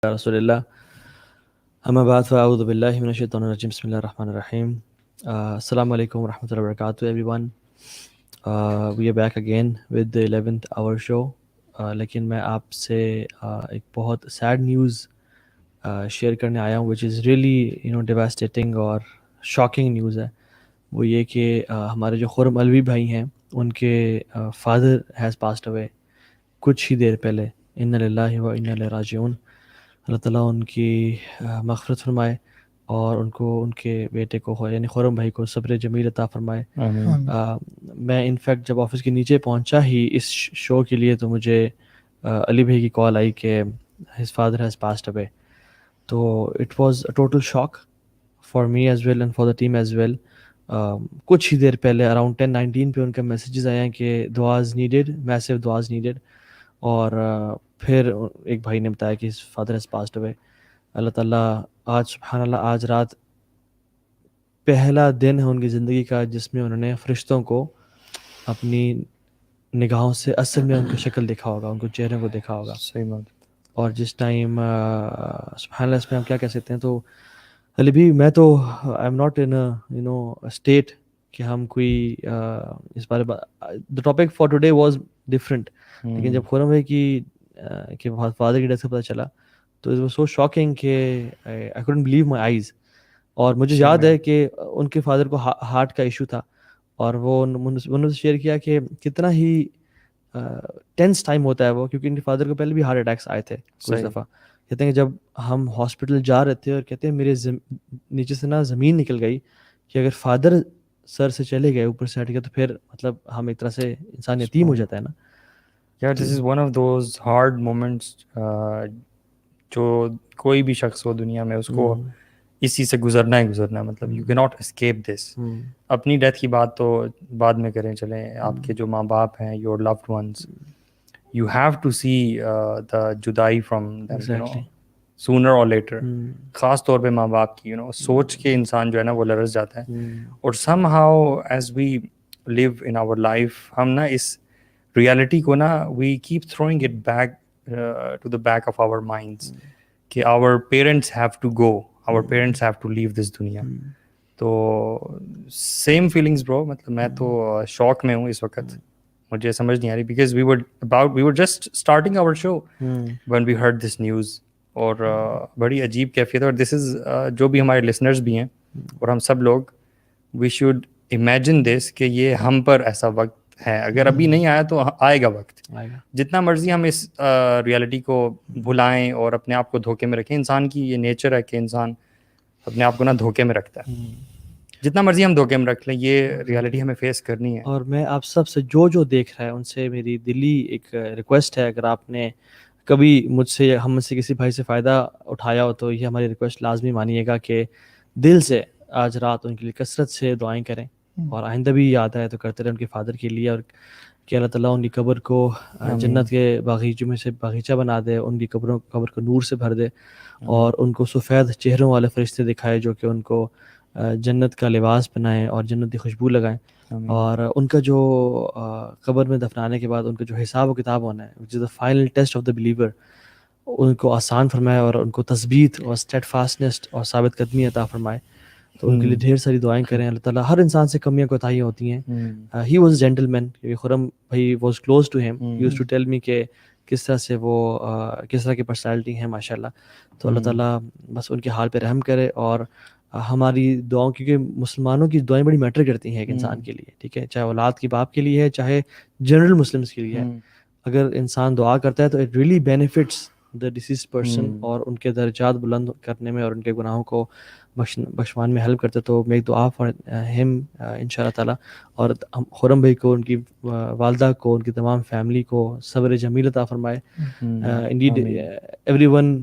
رسول اللہ اما بعد فاعوذ باللہ من الشیطان الرجیم بسم اللہ الرحمن الرحیم. السلام علیکم ورحمۃ اللہ وبرکاتہ everyone. We are back again with the 11th hour show. لیکن میں آپ سے ایک بہت سیڈ نیوز شیئر کرنے آیا ہوں وچ از ریئلی ڈیواسٹیٹنگ اور شاکنگ نیوز ہے. وہ یہ کہ ہمارے جو خرم علوی بھائی ہیں ان کے فادر ہیز پاسڈ اوے کچھ ہی دیر پہلے. انا للہ و انا الیہ راجعون. اللہ تعالیٰ ان کی مغفرت فرمائے اور ان کو ان کے بیٹے کو یعنی خرم بھائی کو صبر جمیل عطا فرمائے. میں انفیکٹ جب آفس کے نیچے پہنچا ہی اس شو کے لیے تو مجھے علی بھائی کی کال آئی کہ his father has passed away. تو it was a total shock for me as well and for the team as well. کچھ ہی دیر پہلے اراؤنڈ 10-19 پہ ان کے میسیجز آئے ہیں کہ دعاز نیڈیڈ، میسو دعاز نیڈیڈ. اور پھر ایک بھائی نے بتایا کہ فادر ہیز پاسڈ اوے. اللہ تعالیٰ آج سبحان اللہ آج رات پہلا دن ہے ان کی زندگی کا جس میں انہوں نے فرشتوں کو اپنی نگاہوں سے اصل میں ان کی شکل دیکھا ہوگا، ان کو چہرے کو دیکھا ہوگا. صحیح بات. اور جس ٹائم سبحان اللہ اس میں ہم کیا کہہ سکتے ہیں. تو علی بھی میں تو I am not in state کہ ہم کوئی اس بارے the topic for today was different. لیکن جب خرم بھائی کی کہ فادر کی ڈیتھ سے پتہ چلا تو اٹ واز سو شاکنگ کہ I couldn't believe my eyes. اور مجھے یاد ہے کہ ان کے فادر کو ہارٹ کا ایشو تھا اور وہ انہوں نے شیئر کیا کہ کتنا ہی ٹینس ٹائم ہوتا ہے وہ، کیونکہ ان کے فادر کو پہلے بھی ہارٹ اٹیکس آئے تھے کچھ دفعہ. کہتے ہیں کہ جب ہم ہاسپٹل جا رہے تھے اور کہتے ہیں میرے نیچے سے نا زمین نکل گئی کہ اگر فادر سر سے چلے گئے اوپر سے ہٹ گئے تو پھر مطلب ہم ایک طرح سے انسان یتیم ہو جاتا ہے نا. Yeah, this is one of those hard moments جو کوئی بھی شخص ہو دنیا میں اس کو اس چیز سے گزرنا ہی گزرنا ہے. مطلب یو کی ناٹ اسکیپ دس. اپنی ڈیتھ کی بات تو بعد میں کریں، چلیں آپ کے جو ماں باپ ہیں، your loved ones, you have to see the جدائی from them you know sooner or later. خاص طور پہ ماں باپ کی سوچ کے انسان جو ہے نا وہ لرز جاتا ہے. اور somehow as we live in our life ہم نا اس ریالٹی کو نا we keep throwing it back to the back of our minds کہ our parents have to go, our parents have to leave this دنیا. تو same feelings برو. مطلب میں تو شوق میں ہوں اس وقت، مجھے سمجھ نہیں آ رہی because we were just starting our show when we heard this news. اور بڑی عجیب کیفیت ہے. اور دس از جو بھی ہمارے لسنرز بھی ہیں اور ہم سب لوگ وی شوڈ امیجن دس کہ یہ ہم پر ایسا وقت ہے. اگر ابھی نہیں آیا تو آئے گا وقت. جتنا مرضی ہم اس ریالٹی کو بھلائیں اور اپنے آپ کو دھوکے میں رکھیں، انسان کی یہ نیچر ہے کہ انسان اپنے آپ کو نا دھوکے میں رکھتا ہے. جتنا مرضی ہم دھوکے میں رکھ لیں یہ ریالٹی ہمیں فیس کرنی ہے. اور میں آپ سب سے جو دیکھ رہا ہے ان سے میری دلی ایک ریکویسٹ ہے، اگر آپ نے کبھی مجھ سے کسی بھائی سے فائدہ اٹھایا ہو تو یہ ہماری ریکویسٹ لازمی مانیے گا کہ دل سے آج رات ان کے لیے کثرت سے دعائیں کریں اور آئندہ بھی یاد آئے تو کرتے رہیں ان کے فادر کے لیے. اور کہ اللہ تعالیٰ ان کی قبر کو جنت کے باغیچوں میں سے باغیچہ بنا دے، ان کی قبر کو نور سے بھر دے اور ان کو سفید چہروں والے فرشتے دکھائے جو کہ ان کو جنت کا لباس پہنائیں اور جنت کی خوشبو لگائیں. اور ان کا جو قبر میں دفنانے کے بعد ان کا جو حساب و کتاب ہونا ہے which is the final test of the believer، ان کو آسان فرمائے اور ان کو تثبیت اور اسٹیڈ فاسٹنس اور ثابت قدمی عطا فرمائے. تو ان کے لیے ڈھیر ساری دعائیں کریں. اللہ تعالیٰ ہر انسان سے کمیاں کوتاہیاں ہوتی ہیں. ہی واز اے جینٹل مین. خرم بھائی was close to him, he used to tell me کہ کس طرح سے وہ کس طرح کی پرسنالٹی ہیں ماشاء اللہ. تو اللہ تعالیٰ بس ان کے حال پہ رحم کرے اور ہماری دعاؤں، کیونکہ مسلمانوں کی دعائیں بڑی میٹر کرتی ہیں ایک انسان کے لیے، ٹھیک ہے، چاہے اولاد کی باپ کے لیے ہے چاہے جنرل مسلمس کے لیے ہے. اگر انسان دعا کرتا ہے تو it really benefits the disease person اور ان کے درجات بلند کرنے میں اور ان کے گناہوں کو بخشوان میں ہیلپ کرتے. تو میک دعا فار ہم ان شاء اللہ تعالیٰ. اور خرم بھائی کو، ان کی والدہ کو، ان کی تمام فیملی کو صبر جمیل عطا فرمائے. Indeed every one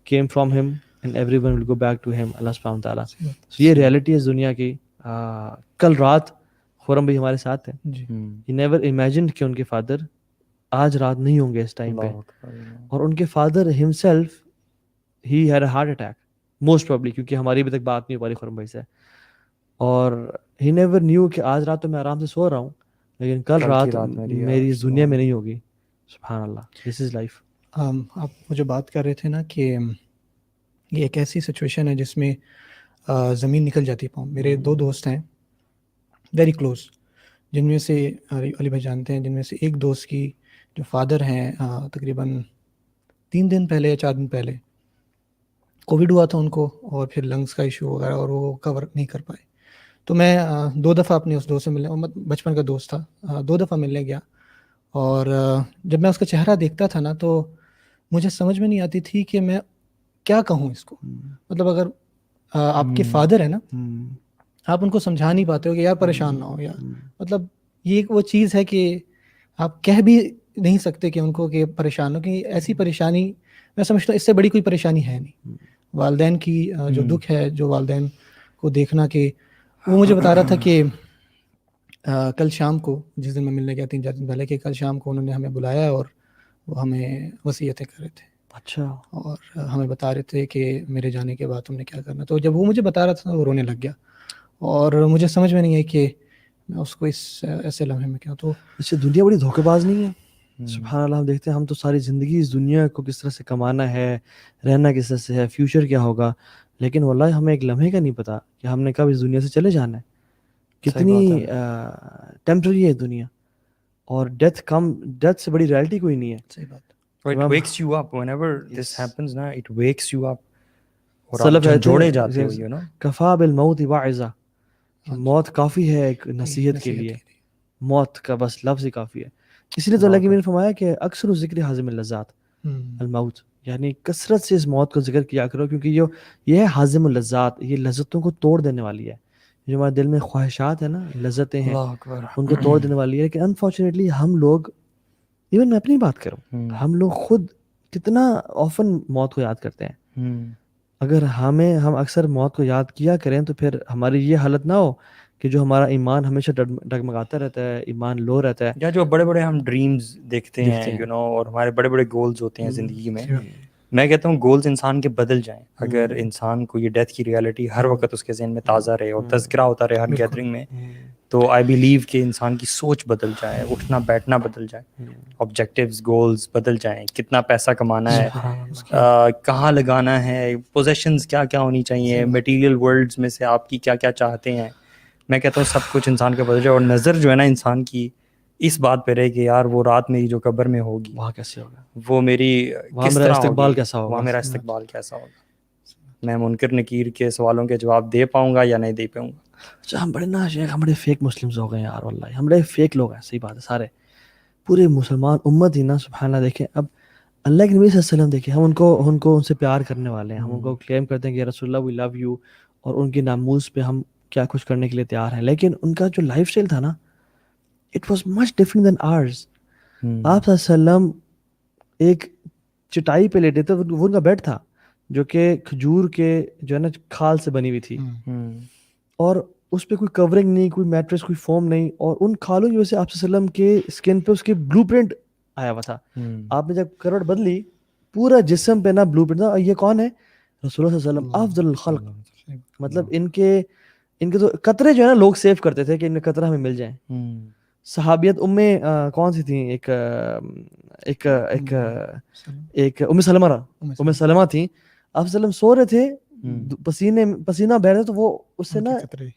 came from him and everyone will go back to him. اللہ سبحانہ وتعالیٰ. So یہ ریالٹی ہے دنیا کی. کل رات خرم بھائی ہمارے ساتھ ہیں. He never imagined کہ ان کے فادر آج رات نہیں ہوں گے اس ٹائم پہ. اور ان کے father himself he had a heart attack most probably، کیونکہ ہماری ابھی تک بات نہیں ہو پا رہی خرم بھائی سے. اور he never knew کہ آج رات تو میں آرام سے سو رہا ہوں لیکن کل رات میری اس دنیا میں نہیں ہوگی. سبحان اللہ. This is life. آپ مجھے بات کر رہے تھے نا کہ یہ ایک ایسی سچویشن ہے جس میں زمین نکل جاتی ہے پاؤں. میرے 2 دوست ہیں ویری کلوز، جن میں سے علی بھائی جانتے ہیں، جن میں سے ایک دوست کی جو فادر ہیں تقریباً 3 دن پہلے یا 4 دن پہلے کووڈ ہوا تھا ان کو، اور پھر لنگس کا ایشو وغیرہ، اور وہ کور نہیں کر پائے. تو میں 2 دفعہ اپنے اس دوست سے ملنے، بچپن کا دوست تھا، 2 دفعہ ملنے گیا. اور جب میں اس کا چہرہ دیکھتا تھا نا تو مجھے سمجھ میں نہیں آتی تھی کہ میں کیا کہوں اس کو. مطلب اگر آپ کے فادر ہیں نا، آپ ان کو سمجھا نہیں پاتے ہو کہ یار پریشان نہ ہو، یا مطلب یہ ایک وہ چیز ہے کہ آپ کہہ بھی نہیں سکتے کہ ان کو کہ پریشان ہو، کہ ایسی پریشانی میں سمجھتا ہوں اس سے بڑی کوئی پریشانی ہے نہیں. والدین کی جو دکھ ہے، جو والدین کو دیکھنا، کہ وہ مجھے بتا رہا تھا کہ کل شام کو، جس دن میں ملنے گیا 3-4 دن پہلے، کہ کل شام کو انہوں نے ہمیں بلایا اور وہ ہمیں وصیتیں کر رہے تھے. اچھا. اور ہمیں بتا رہے تھے کہ میرے جانے کے بعد تم نے کیا کرنا. تو جب وہ مجھے بتا رہا تھا وہ رونے لگ گیا، اور مجھے سمجھ میں نہیں ہے کہ میں اس کو اس ایسے لمحے میں کیا. تو اس سے دنیا بڑی دھوکے باز نہیں ہے؟ سبحان اللہ. ہم دیکھتے ہیں ہم تو ساری زندگی اس دنیا کو کس طرح سے کمانا ہے، رہنا کس طرح سے ہے، فیوچر کیا ہوگا، لیکن واللہ ہمیں ایک لمحے کا نہیں پتا کہ ہم نے کب اس دنیا سے چلے جانا ہے. کتنی ٹیمپرری ہے دنیا، اور ڈیتھ سے بڑی ریالٹی کوئی نہیں ہے. صحیح بات. It wakes you up whenever this happens نا, it wakes you up اور سلف آپ جھنجھوڑے جاتے ہو, کفا بالموت واعظہ، موت کافی ہے ایک نصیحت کے لیے. موت کا بس لفظ ہی کافی ہے. اس لیے تو اللہ کی نے فرمایا کہ اکثر ذکر حازم اللذات الموت، یعنی کثرت سے اس موت کا ذکر کیا کرو، کیونکہ یہ ہے حازم اللذات، یہ لذتوں کو توڑ دینے والی ہے. جو ہمارے دل میں خواہشات ہیں نا، لذتیں ہیں، ان کو توڑ دینے والی ہے. لیکن انفارچونیٹلی ہم لوگ، ایون میں اپنی بات کروں، ہم لوگ خود کتنا آفن موت کو یاد کرتے ہیں. اگر ہم اکثر موت کو یاد کیا کریں تو پھر ہماری یہ حالت نہ ہو کہ جو ہمارا ایمان ہمیشہ ڈگمگاتا رہتا ہے، ایمان لو رہتا ہے. یا جو بڑے بڑے ہم ڈریمز دیکھتے ہیں اور ہمارے بڑے بڑے گولز ہوتے ہیں زندگی میں، میں کہتا ہوں گولز انسان کے بدل جائیں اگر انسان کو یہ ڈیتھ کی ریالٹی ہر وقت اس کے ذہن میں تازہ رہے اور تذکرہ ہوتا رہے ہر گیدرنگ میں. تو آئی بلیو کہ انسان کی سوچ بدل جائے، اٹھنا بیٹھنا بدل جائے، آبجیکٹیوز گولز بدل جائیں، کتنا پیسہ کمانا ہے، کہاں لگانا ہے، پوزیشنز کیا کیا ہونی چاہیے، میٹیریل ورلڈز میں سے آپ کی کیا کیا چاہتے ہیں. میں کہتا ہوں سب کچھ انسان کا بدل جائے، اور نظر جو ہے نا انسان کی اس بات پہ رہے کہ یار وہ رات میری جو قبر میں ہوگی وہاں کیسے ہوگا، وہ میری کس طرح استقبال ہوگی، کیسا ہوگا، وہاں میرا استقبال کیسا ہوگا، میں منکر نکیر کے سوالوں کے جواب دے پاؤں گا یا نہیں دے پاؤں گا. اچھا ہم بڑے نا شیخ، ہم بڑے فیک مسلمز ہو گئے یار، واللہ ہم بڑے فیک لوگ ہیں. صحیح بات ہے، سارے پورے مسلمان امت ہی نا سبحان اللہ. دیکھیں اب اللہ کے نبی صلی اللہ علیہ وسلم، دیکھیں ہم ان سے پیار کرنے والے ہیں، ہم ان کو کلیم کرتے ہیں کہ رسول اللہ وی لو یو، اور ان کی ناموز پہ ہم کیا کچھ کرنے کے لیے تیار ہیں. لیکن ان کا جو لائف سٹائل تھا نا، اٹ واز مچ ڈفرنٹ دین آرز. آپ صلی اللہ علیہ وسلم ایک چٹائی پہ لیٹے تھے، وہ ان کا بیڈ تھا جو کہ کھجور کے جو ہے نا کھال سے بنی ہوئی تھی، اور اس پہ کوئی کورنگ نہیں، کوئی میٹریس، کوئی فوم نہیں، اور ان کھالوں کی وجہ سے آپ صلی اللہ علیہ وسلم کے اسکن پہ اس کے بلو پرنٹ آیا ہوا تھا. آپ نے جب کروٹ بدلی پورا جسم پہ نا بلو پرنٹ تھا. یہ کون ہے؟ رسول اللہ صلی اللہ علیہ وسلم، افضل الخلق. مطلب ان کے تو قطرے جو ہے نا لوگ سیو کرتے تھے کہ ان قطرہ ہمیں مل جائیں. صحابیت کون سی تھیں، ایک ام سلمہ تھیں. آپ صلی اللہ علیہ وسلم سو رہے تھے، پسینہ بہ رہے، تو وہ اس سے نا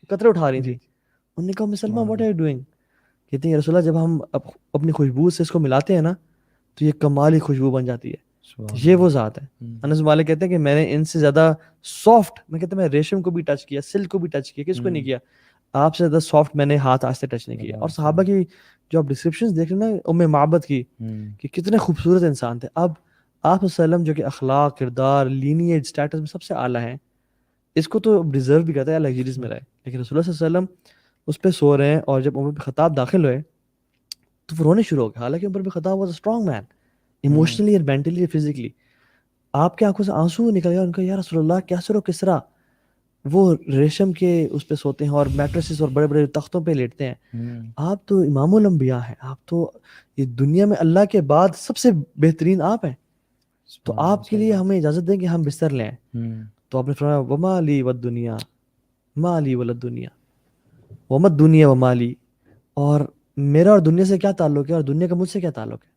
قطرے اٹھا رہی تھی. انہوں نے کہا ام سلمہ واٹ آر یو ڈوئنگ؟ کہتے ہیں رسول اللہ جب ہم اپنی خوشبو سے اس کو ملاتے ہیں نا تو یہ کمال ہی خوشبو بن جاتی ہے. یہ وہ ذات ہے. انس مالک کہتے ہیں کہ میں نے ان سے زیادہ سافٹ، میں کہتا ہوں میں ریشم کو بھی ٹچ کیا، سلک کو بھی ٹچ کیا، کس کو نہیں کیا، آپ سے زیادہ سافٹ میں نے ہاتھ آج سے ٹچ نہیں کیا. اور صحابہ کی جو آپ ڈسکرپشنز دیکھ رہے ہیں نا ام معبد کی، کہ کتنے خوبصورت انسان تھے. اب آپ صلی اللہ علیہ وسلم جو کہ اخلاق، کردار، لینیج، سٹیٹس میں سب سے اعلیٰ ہیں، اس کو تو ڈیزرو بھی کرتا ہے لگژریز میں رہے. لیکن رسول اللہ صلی اللہ علیہ وسلم اس پہ سو رہے ہیں، اور جب عمر بن خطاب داخل ہوئے تو وہ رونے شروع ہو گئے. حالانکہ Umar bin Khattab was a strong man, emotionally اور مینٹلی اور فزیکلی. آپ کے آنکھوں سے آنسو نکل گیا. ان کا یا رسول اللہ کیسر و کسرا وہ ریشم کے اس پہ سوتے ہیں اور میٹریسز اور بڑے بڑے تختوں پہ لیٹتے ہیں، آپ تو امام الانبیاء ہیں، آپ تو یہ دنیا میں اللہ کے بعد سب سے بہترین آپ ہیں، تو آپ کے لیے ہمیں اجازت دیں کہ ہم بستر لیں. تو آپ نے فرمایا وما لی والدنیا ما لی وللدنیا وما الدنیا وما لی، اور میرا اور دنیا سے کیا تعلق ہے اور دنیا کا مجھ سے کیا تعلق ہے.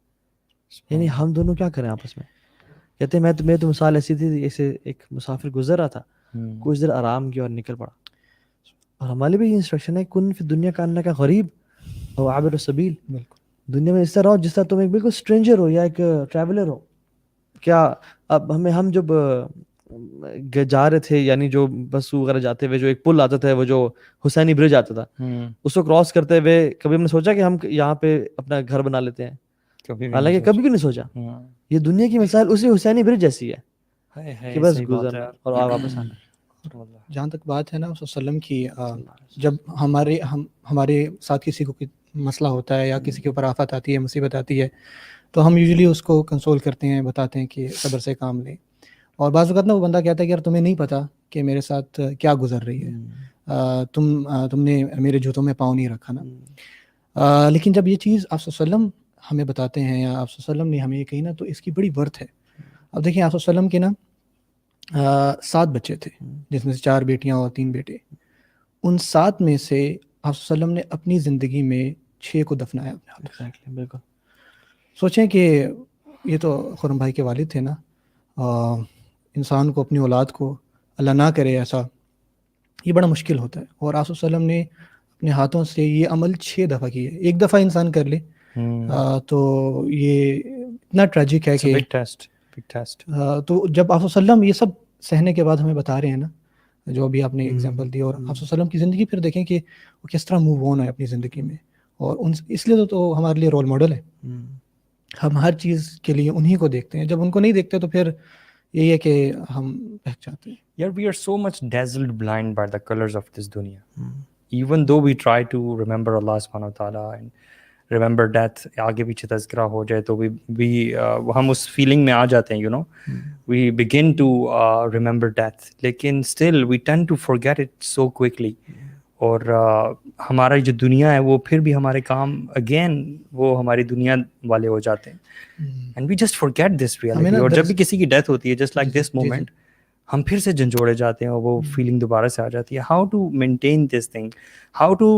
یعنی ہم دونوں کیا کریں آپس میں. کہتے ہیں میں تو مثال ایسی تھی ایسے ایک مسافر گزر رہا تھا, کچھ دیر آرام کیا اور نکل پڑا. اور ہمارے بھی یہ انسٹرکشن ہے کن فی دنیا کا انکا غریب او عابر السبیل, دنیا میں اس طرح رہو جس طرح تم ایک بالکل اسٹرینجر ہو یا ایک ٹریولر ہو. کیا اب ہم جب جا رہے تھے, یعنی جو بس وغیرہ جاتے ہوئے جو ایک پل آتا تھا, وہ جو حسینی برج آتا تھا, اس کو کراس کرتے ہوئے کبھی ہم نے سوچا کہ ہم یہاں پہ اپنا گھر بنا لیتے ہیں؟ حالانکہ کبھی بھی نہیں سوچا. یہ دنیا کی مثال اسی حسینی برج جیسی ہے کہ بس گزرنا اور واپس آنا. جہاں تک بات ہے نا صلی اللہ علیہ وسلم کی, جب ہمارے ساتھ کسی کو مسئلہ ہوتا ہے یا کسی کے اوپر آفت آتی ہے, مصیبت آتی ہے, تو ہم یوزلی اس کو کنسول کرتے ہیں, بتاتے ہیں کہ صبر سے کام لیں. اور بعض اوقات نا وہ بندہ کہتا ہے کہ یار تمہیں نہیں پتہ کہ میرے ساتھ کیا گزر رہی ہے, تم نے میرے جوتوں میں پاؤں نہیں رکھا نا. لیکن جب یہ چیز آپ صلی اللہ علیہ وسلم ہمیں بتاتے ہیں یا آپ صلی اللہ علیہ وسلم نے ہمیں یہ کہی نا, تو اس کی بڑی ورتھ ہے. اب دیکھیں آپ صلی اللہ علیہ وسلم کے نا 7 بچے تھے, جس میں سے 4 بیٹیاں اور 3 بیٹے. ان 7 میں سے آپ صلی اللہ علیہ وسلم نے اپنی زندگی میں 6 کو دفنایا اپنے ہاتھوں. بالکل سوچیں کہ یہ تو خرم بھائی کے والد تھے نا, انسان کو اپنی اولاد کو اللہ نہ کرے ایسا, یہ بڑا مشکل ہوتا ہے. اور آپ صلی اللہ علیہ وسلم نے اپنے ہاتھوں سے یہ عمل 6 دفعہ کی ہے. ایک دفعہ انسان کر لے تو یہ اتنا ٹریجک ہے کہ تو جب آپ صلی اللہ علیہ وسلم یہ سب سہنے کے بعد ہمیں بتا رہے ہیں نا, جو ابھی آپ نے ایگزامپل دی, اور آپ صلی اللہ علیہ وسلم کی زندگی پھر دیکھیں کہ وہ کس طرح موو آن ہے اپنی زندگی میں, اور اس لیے تو ہمارے لیے رول ماڈل ہے. ہم ہر چیز کے لیے انہی کو دیکھتے ہیں, جب ان کو نہیں دیکھتے تو پھر یہی ہے کہ ہم بہک جاتے ہیں. Yet we are so much dazzled blind by the colors of this dunya. Even though we try to remember Allah subhanahu wa ta'ala and remember death, آگے پیچھے تذکرہ ہو جائے تو بھی ہم اس فیلنگ میں آ جاتے ہیں, you know, we begin to remember death, لیکن still we tend to forget it so quickly. اور ہمارا جو دنیا ہے وہ پھر بھی ہمارے کام اگین وہ ہماری دنیا والے ہو جاتے ہیں, and we just forget this reality. اور جب بھی کسی کی ڈیتھ ہوتی ہے جسٹ لائک دس مومنٹ, ہم پھر سے جھنجھوڑے جاتے ہیں اور وہ فیلنگ دوبارہ سے آ جاتی ہے. How to maintain this thing, how to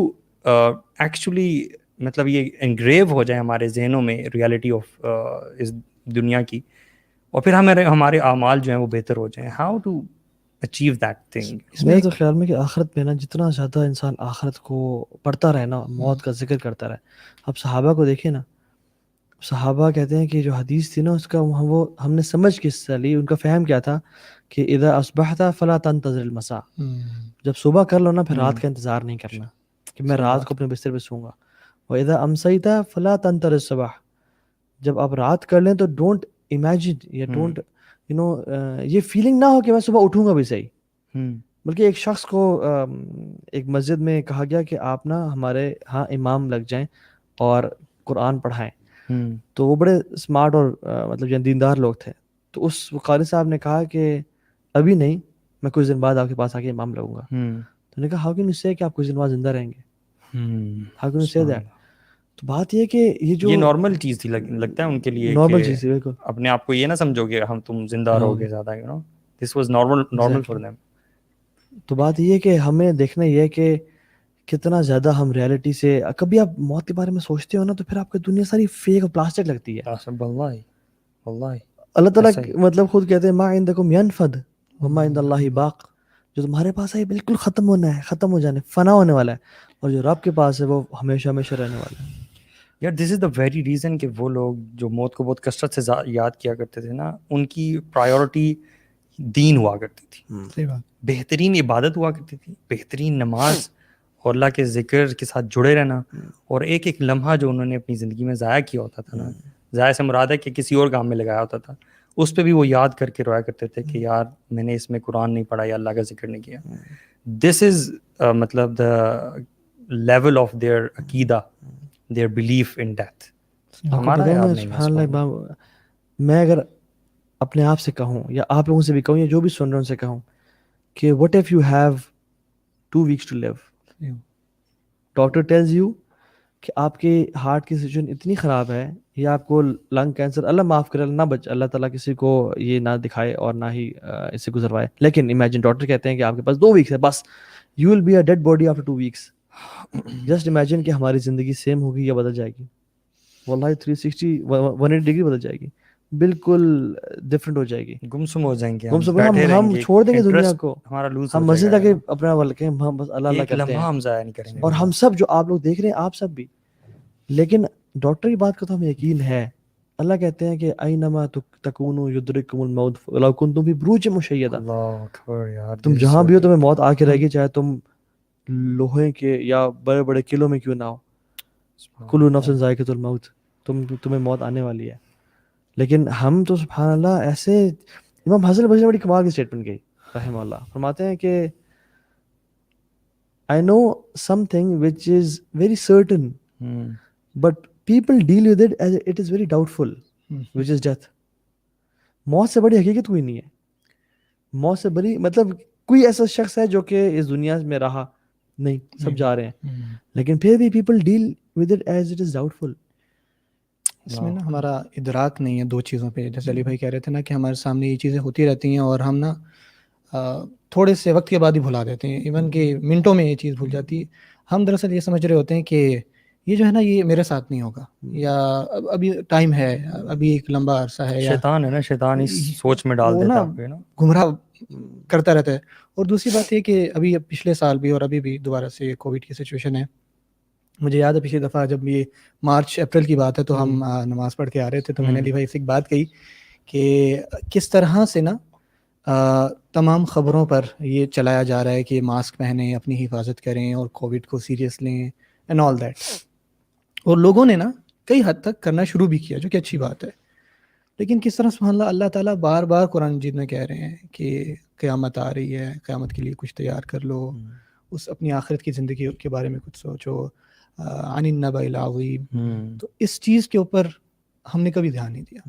actually مطلب یہ انگریو ہو جائے ہمارے ذہنوں میں ریالٹی آف اس دنیا کی, اور پھر ہمارے اعمال جو ہیں وہ بہتر ہو جائیں. How to achieve that thing. میرے تو خیال میں کہ آخرت میں نا جتنا زیادہ انسان آخرت کو پڑھتا رہے نا, موت کا ذکر کرتا رہے. اب صحابہ کو دیکھیں نا, صحابہ کہتے ہیں کہ جو حدیث تھی نا اس کا وہ ہم نے سمجھ کس سے لی, ان کا فہم کیا تھا کہ اذا اصبحت فلا تنتظر المساء, جب صبح کر لو نا پھر رات کا انتظار نہیں کرنا کہ میں رات کو اپنے بستر پہ سوں گا. واذا امسیت فلا تنتظر الصبح, جب آپ رات کر لیں تو ڈونٹ امیجن یا ڈونٹ یو نو یہ فیلنگ نہ ہو کہ میں صبح اٹھوں گا بھی صحیح. بلکہ ایک شخص کو ایک مسجد میں کہا گیا کہ آپ نا ہمارے ہاں امام لگ جائیں اور قرآن پڑھائیں. تو وہ بڑے اسمارٹ اور مطلب جو دیندار لوگ تھے, تو اس قاری صاحب نے کہا کہ ابھی نہیں, میں کچھ دن بعد آپ کے پاس آ کے امام لگوں گا. تو نے کہا ہاؤ کین یو سے کہ آپ کچھ دن بعد زندہ رہیں گے, ہاؤ کین یو سے دیٹ. تو بات یہ کہ یہ نارمل چیز تھی لگتا ہے ان کے لیے, نارمل چیز تھی بالکل. اپنے آپ کو یہ نہ سمجھو کہ ہم تم زندہ رہو گے زیادہ, you know this was normal for them. تو بات یہ ہے کہ ہمیں دیکھنا یہ ہے کہ کتنا زیادہ ہم ریالٹی سے, کبھی آپ موت کے بارے میں سوچتے ہو نا تو پھر آپ کو دنیا ساری فیک اور پلاسٹک لگتی ہے. اللہ تعالیٰ مطلب خود کہتے ہیں ما عندکم ینفد وما عند اللہ باق, جو تمہارے پاس ہے بالکل ختم ہونا ہے, ختم ہو جانے, فنا ہونے والا ہے, اور جو رب کے پاس ہے وہ ہمیشہ ہمیشہ رہنے والا ہے. یار دس از دا ویری ریزن کہ وہ لوگ جو موت کو بہت کثرت سے یاد کیا کرتے تھے نا, ان کی پرائیورٹی دین ہوا کرتی تھی, بہترین عبادت ہوا کرتی تھی, بہترین نماز اور اللہ کے ذکر کے ساتھ جڑے رہنا, اور ایک ایک لمحہ جو انہوں نے اپنی زندگی میں ضائع کیا ہوتا تھا نا, ضائع سے مراد ہے کہ کسی اور کام میں لگایا ہوتا تھا, اس پہ بھی وہ یاد کر کے رویا کرتے تھے کہ یار میں نے اس میں قرآن نہیں پڑھا یا اللہ کا ذکر نہیں کیا. دس از مطلب دا لیول آف دیئر عقیدہ, دیئر بلیف ان ڈیتھ. میں اگر اپنے آپ سے کہوں یا آپ لوگوں سے بھی کہوں یا جو بھی سن رہے ہیں ان سے کہوں کہ what if you have 2 weeks to live, doctor tells you کہ آپ کے ہارٹ کی سچویشن اتنی خراب ہے یا آپ کو لنگ کینسر, اللہ معاف کرے, اللہ نہ بچ, اللہ تعالیٰ کسی کو یہ نہ دکھائے اور نہ ہی اس سے گزروائے, لیکن امیجن ڈاکٹر کہتے ہیں کہ آپ کے پاس 2 weeks ہے بس, you will be a dead body after 2 weeks. Just imagine کہ ہماری زندگی سیم ہوگی یا بدل جائے گی. واللہ 360 180 ڈگری بدل جائے گی, بالکل ڈفرینٹ ہو جائے گی. گمسم ہو جائیں گے, ہم سب ہم چھوڑ دیں گے دنیا کو, ہمارا لوز ہم مسجد آ کے اپنا ولکیں ہم بس اللہ اللہ ایک کرتے لمحہ ہیں, ہم ضائع نہیں کریں گے. اور ہم سب جو آپ لوگ دیکھ رہے ہیں آپ سب بھی, لیکن ڈاکٹر کی بات کا تو ہمیں یقین ہے. اللہ کہتے ہیں کہ اینما تکونوا یدرککم الموت ولو کنتم فی بروج مشیدہ, اللہ اکبر یار, تم جہاں بھی ہو تمہیں موت آ کے رہے گی, چاہے تم لوہے کے یا بڑے بڑے قلعوں میں کیوں نہ ہو. کل نفس ذائقۃ الموت, تمہیں موت آنے والی ہے. لیکن ہم تو سبحان اللہ ایسے, امام حسن بصری نے بڑی کمال کی اسٹیٹمنٹ کی رحمہ اللہ, فرماتے ہیں کہ I know something which is very certain, but people deal with it as it is very doubtful, which is death. موت سے بڑی حقیقت کوئی نہیں ہے. موت سے بڑی مطلب کوئی ایسا شخص ہے جو کہ اس دنیا میں رہا نہیں, سب جا رہے ہیں, لیکن پھر بھی people deal with it as it is doubtful. اس میں نا ہمارا ادراک نہیں ہے دو چیزوں پہ. جیسے علی بھائی کہہ رہے تھے نا کہ ہمارے سامنے یہ چیزیں ہوتی رہتی ہیں اور ہم نا تھوڑے سے وقت کے بعد ہی بھلا دیتے ہیں, ایون کہ منٹوں میں یہ چیز بھول جاتی ہے. ہم دراصل یہ سمجھ رہے ہوتے ہیں کہ یہ جو ہے نا یہ میرے ساتھ نہیں ہوگا, یا ابھی ٹائم ہے, ابھی ایک لمبا عرصہ ہے, یا شیطان ہے نا, شیطان اس سوچ میں ڈال دیتا ہے آپ کو نا, گمراہ کرتا رہتا ہے. اور دوسری بات یہ کہ ابھی پچھلے سال بھی اور ابھی بھی دوبارہ سے کووڈ کی سچویشن ہے. مجھے یاد ہے پچھلی دفعہ جب یہ مارچ اپریل کی بات ہے تو ہم نماز پڑھ کے آ رہے تھے, تو میں نے علی بھائی سے ایک بات کہی کہ کس طرح سے نا تمام خبروں پر یہ چلایا جا رہا ہے کہ ماسک پہنیں, اپنی حفاظت کریں اور کووڈ کو سیریس لیں اینڈ آل دیٹ. اور لوگوں نے نا کئی حد تک کرنا شروع بھی کیا, جو کہ اچھی بات ہے. لیکن کس طرح سبحان اللہ اللہ تعالیٰ بار بار قرآن مجید میں کہہ رہے ہیں کہ قیامت آ رہی ہے, قیامت کے لیے کچھ تیار کر لو, اس اپنی آخرت کی زندگی کے بارے میں کچھ سوچو, عن النبأ العظیم. تو اس چیز کے اوپر ہم نے کبھی دھیان نہیں دیا.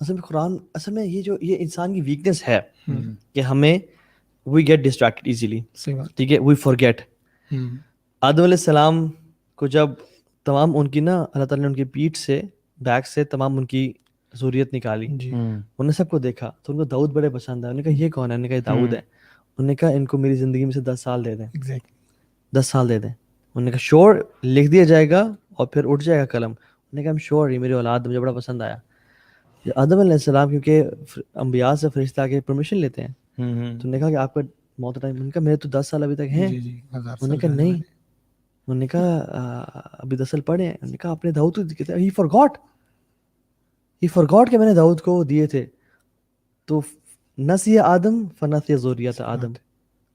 اصل میں قرآن, اصل میں یہ انسان کی ویکنیس ہے کہ ہمیں وی گیٹ ڈسٹریکٹڈ ایزیلی, ٹھیک ہے, وی فارگیٹ. آدم علیہ السلام کو جب تمام ان کی نا اللہ تعالیٰ نے ان کی پیٹھ سے بیک سے تمام ان کی ذریت نکالی, انہوں نے سب کو دیکھا تو ان کو داؤد بڑے پسند آئے. انہوں نے کہا یہ کون ہے؟ انہوں نے کہا یہ داؤد ہے. انہوں نے کہا ان کو میری زندگی میں سے 10 سال دے دیں, 10 سال دے دیں. انہوں نے کہا شور, لکھ دیا جائے گا اور پھر اٹھ جائے گا قلم. انہوں نے کہا شور, یہ میری اولاد مجھے بڑا پسند آیا. آدم علیہ السلام کیونکہ انبیاء سے فرشتہ کے پرمیشن لیتے ہیں, تو انہوں نے کہا کہ آپ کا موت ٹائم, انہوں نے کہا میرے تو 10 سال ابھی تک ہیں. انہوں نے کہا نہیں, انہوں نے کہا ابھی 10 سال پڑھے ہیں. انہوں نے کہا آپ نے داؤد کو دیے تھے, ہی فارگاٹ کہ میں نے داؤد کو دیے تھے. تو نسی آدم فنسی ذریت آدم,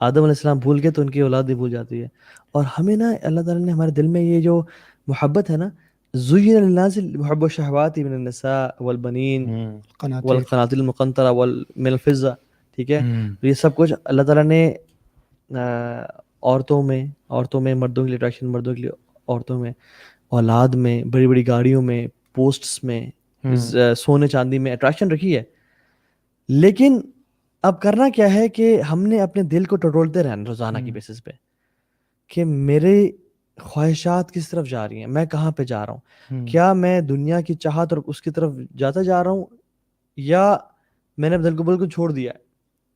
آدم علیہ السلام بھول گئے تو ان کی اولاد بھی بھول جاتی ہے. اور ہمیں نا اللہ تعالیٰ نے ہمارے دل میں یہ جو محبت ہے نا, زین للناس حب الشہوات من النساء والبنین والقناطر المقنطرہ من الفضہ, ٹھیک ہے, یہ سب کچھ اللہ تعالیٰ نے عورتوں میں مردوں کے لیے اٹریکشن, مردوں کے لیے عورتوں میں, اولاد میں, بڑی بڑی گاڑیوں میں, پوسٹس میں, سونے چاندی میں اٹریکشن رکھی ہے. لیکن اب کرنا کیا ہے کہ ہم نے اپنے دل کو ٹٹولتے رہنا روزانہ کی بیسس پہ کہ میرے خواہشات کس طرف جا رہی ہیں, میں کہاں پہ جا رہا ہوں, کیا میں دنیا کی چاہت اور اس کی طرف جاتا جا رہا ہوں, یا میں نے دل کو بالکل چھوڑ دیا ہے.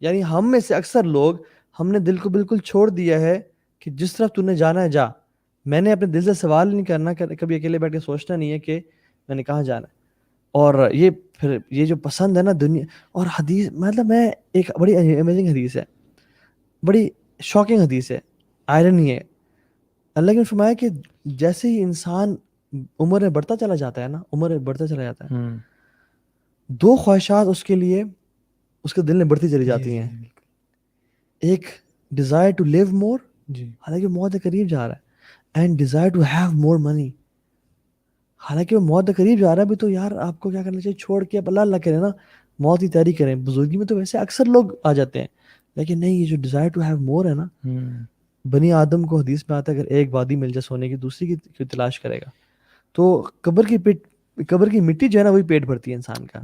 یعنی ہم میں سے اکثر لوگ, ہم نے دل کو بالکل چھوڑ دیا ہے کہ جس طرف تو نے جانا ہے جا. میں نے اپنے دل سے سوال نہیں کرنا, کبھی اکیلے بیٹھ کے سوچنا نہیں ہے کہ میں نے کہاں جانا ہے. اور یہ پھر یہ جو پسند ہے نا دنیا اور حدیث, مطلب میں ایک بڑی امیزنگ حدیث ہے, بڑی شاکنگ حدیث ہے, آئرنی ہے. اللہ نے فرمایا کہ جیسے ہی انسان عمر میں بڑھتا چلا جاتا ہے نا, دو خواہشات اس کے لیے اس کے دل میں بڑھتی چلی جاتی ہیں. ایک ڈیزائر ٹو لیو مور, حالانکہ موت کے قریب جا رہا ہے, and desire to have more money, حالانکہ وہ موت کے قریب جا رہا ہے بھی. تو یار آپ کو کیا کرنا چاہیے, چھوڑ کے اب اللہ کرے نا, موت کی تیاری کریں. بزرگی میں تو ویسے اکثر لوگ آ جاتے ہیں, لیکن نہیں, یہ جو ڈیزائر ٹو ہیو مور ہے نا, بنی آدم کو حدیث میں آتا ہے اگر ایک وادی مل جائے سونے کی, دوسری کی تلاش کرے گا. تو قبر کی مٹی جو ہے نا وہی پیٹ بھرتی ہے انسان کا,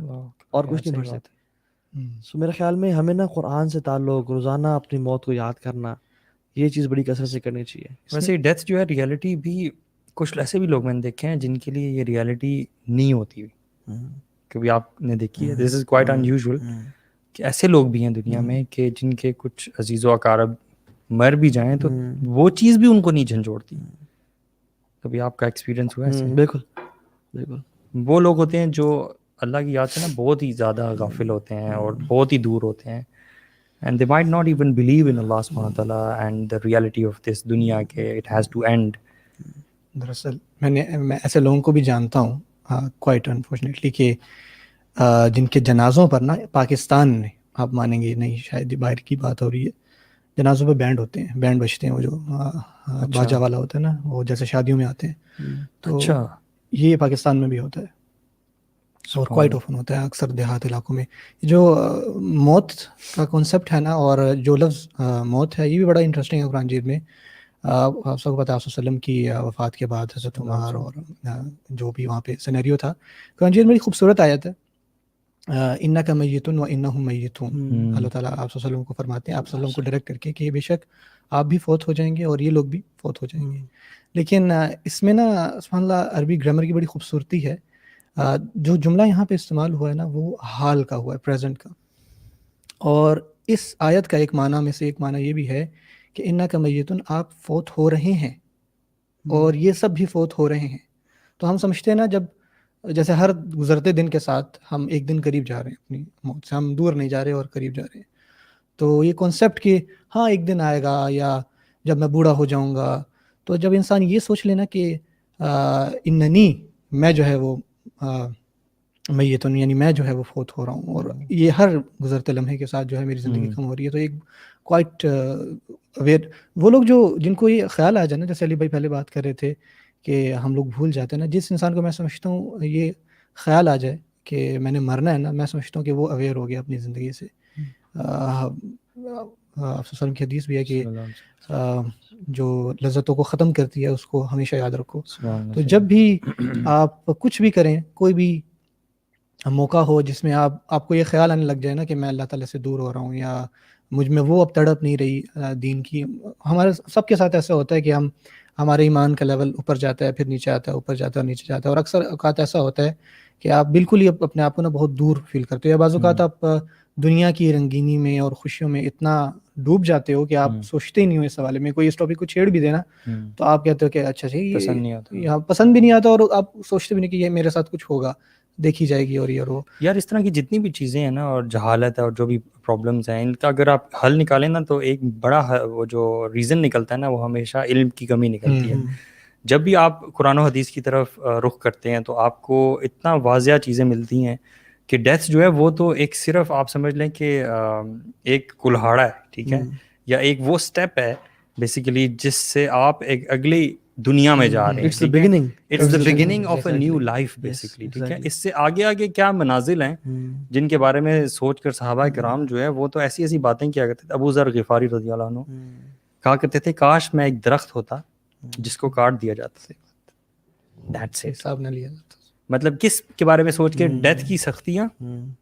اور کچھ نہیں بھر سکتی. سو میرے خیال میں ہمیں نا قرآن سے تعلق, روزانہ اپنی موت کو یاد کرنا, یہ چیز بڑی کثرت سے کرنی چاہیے. ویسے ڈیتھ جو ہے ریئلٹی بھی, کچھ ایسے بھی لوگ میں نے دیکھے ہیں جن کے لیے یہ ریئلٹی نہیں ہوتی ہوئی, کبھی آپ نے دیکھی ہے, دس از کوائٹ ان یوزول, کہ ایسے لوگ بھی ہیں دنیا میں کہ جن کے کچھ عزیز و اقارب مر بھی جائیں تو وہ چیز بھی ان کو نہیں جھنجھوڑتی. کبھی آپ کا ایکسپیرینس ہوا ہے؟ بالکل, بالکل. وہ لوگ ہوتے ہیں جو اللہ کی یاد سے نا بہت ہی زیادہ غافل ہوتے ہیں اور بہت ہی دور ہوتے ہیں. And they might not even believe in Allah subhanahu wa ta'ala and the reality of this دنیا کہ it has to end. دراصل میں ایسے لوگوں کو بھی جانتا ہوں کوائٹ انفارچونیٹلی کہ جن کے جنازوں پر نا پاکستان میں آپ مانیں گے نہیں شاید باہر کی بات ہو رہی ہے, جنازوں پہ بینڈ ہوتے ہیں, بینڈ بجتے ہیں, وہ جو باجا والا ہوتا ہے نا, وہ جیسے شادیوں میں آتے ہیں, تو یہ پاکستان میں بھی ہوتا ہے اور کوائٹ اوفن ہوتا ہے اکثر دیہات علاقوں میں. جو موت کا کانسیپٹ ہے نا, اور جو لفظ موت ہے یہ بھی بڑا انٹرسٹنگ ہے قرآن مجید میں. آپ سب کو پتہ ہے آپ وسلم کی وفات کے بعد حضرت عمر اور جو بھی وہاں پہ سینیریو تھا, قرآن مجید میں بڑی خوبصورت آیت ہے, انک میت و انہم میتون. اللہ تعالیٰ آپ وسلم کو فرماتے ہیں, آپ وسلم کو ڈائریکٹ کر کے کہ بے شک آپ بھی فوت ہو جائیں گے اور یہ لوگ بھی فوت ہو جائیں گے. لیکن اس میں نا سبحان اللہ عربی گرامر کی بڑی خوبصورتی ہے. جو جملہ یہاں پہ استعمال ہوا ہے نا وہ حال کا ہوا ہے, پریزنٹ کا. اور اس آیت کا ایک معنی میں سے ایک معنی یہ بھی ہے کہ انک میتون, آپ فوت ہو رہے ہیں اور یہ سب بھی فوت ہو رہے ہیں. تو ہم سمجھتے ہیں نا جب جیسے ہر گزرتے دن کے ساتھ ہم ایک دن قریب جا رہے ہیں اپنی موت سے, ہم دور نہیں جا رہے اور قریب جا رہے ہیں. تو یہ کانسیپٹ کہ ہاں ایک دن آئے گا یا جب میں بوڑھا ہو جاؤں گا, تو جب انسان یہ سوچ لینا کہ اننی, میں جو ہے وہ میتون, یعنی میں جو ہے وہ فوت ہو رہا ہوں اور یہ ہر گزرتے لمحے کے ساتھ جو ہے میری زندگی کم ہو رہی ہے, تو ایک کوائٹ اویئر وہ لوگ جو جن کو یہ خیال آ جائے نا, جیسے علی بھائی پہلے بات کر رہے تھے کہ ہم لوگ بھول جاتے ہیں نا, جس انسان کو میں سمجھتا ہوں یہ خیال آ جائے کہ میں نے مرنا ہے نا, میں سمجھتا ہوں کہ وہ اویئر ہو گیا اپنی زندگی سے. وسلم کی حدیث بھی ہے کہ جو لذتوں کو ختم کرتی ہے اس کو ہمیشہ یاد رکھو. تو جب بھی آپ کچھ بھی کریں, کوئی بھی موقع ہو جس میں آپ کو یہ خیال آنے لگ جائے نا کہ میں اللہ تعالیٰ سے دور ہو رہا ہوں یا مجھ میں وہ اب تڑپ نہیں رہی دین کی. ہمارے سب کے ساتھ ایسا ہوتا ہے کہ ہمارے ایمان کا لیول اوپر جاتا ہے, پھر نیچے آتا ہے, اوپر جاتا ہے اور نیچے جاتا ہے, اور اکثر اوقات ایسا ہوتا ہے کہ آپ بالکل ہی اپنے آپ کو نا بہت دور فیل کرتے ہو, یا بعض اوقات آپ دنیا کی رنگینی میں اور خوشیوں میں اتنا ڈوب جاتے ہو کہ آپ سوچتے ہی نہیں ہو اس حوالے میں. کوئی اس ٹاپک کو چھیڑ بھی دینا تو آپ کہتے ہو کہ اچھا یہ پسند بھی نہیں آتا, اور آپ سوچتے بھی نہیں کہ یہ میرے ساتھ کچھ ہوگا, دیکھی جائے گی اور یہ اور وہ. یار اس طرح کی جتنی بھی چیزیں ہیں نا, اور جہالت ہے اور جو بھی پرابلمس ہیں, ان کا اگر آپ حل نکالیں نا تو ایک بڑا وہ جو ریزن نکلتا ہے نا وہ ہمیشہ علم کی کمی نکلتی ہے. جب بھی آپ قرآن و حدیث کی طرف رخ کرتے ہیں تو آپ کو اتنا واضح چیزیں ملتی ہیں کہ ڈیتھ جو ہے وہ تو ایک صرف آپ سمجھ لیں کہ ایک کلہاڑا ہے, ٹھیک ہے, یا ایک وہ سٹیپ ہے بیسیکلی جس سے آپ ایک اگلی دنیا میں جا رہے ہیں. It's the beginning. It's the beginning of a new life basically, ٹھیک ہے. اس سے آگے آگے کیا منازل ہیں جن کے بارے میں سوچ کر صحابہ کرام جو ہے وہ تو ایسی ایسی باتیں کیا کرتے تھے. ابو ذر غفاری رضی اللہ عنہ کہا کرتے تھے کاش میں ایک درخت ہوتا جس کو کاٹ دیا جاتا تھا. That's it. حساب نہ لیا جاتا. مطلب کس کے بارے میں سوچ کے, ڈیتھ کی سختیاں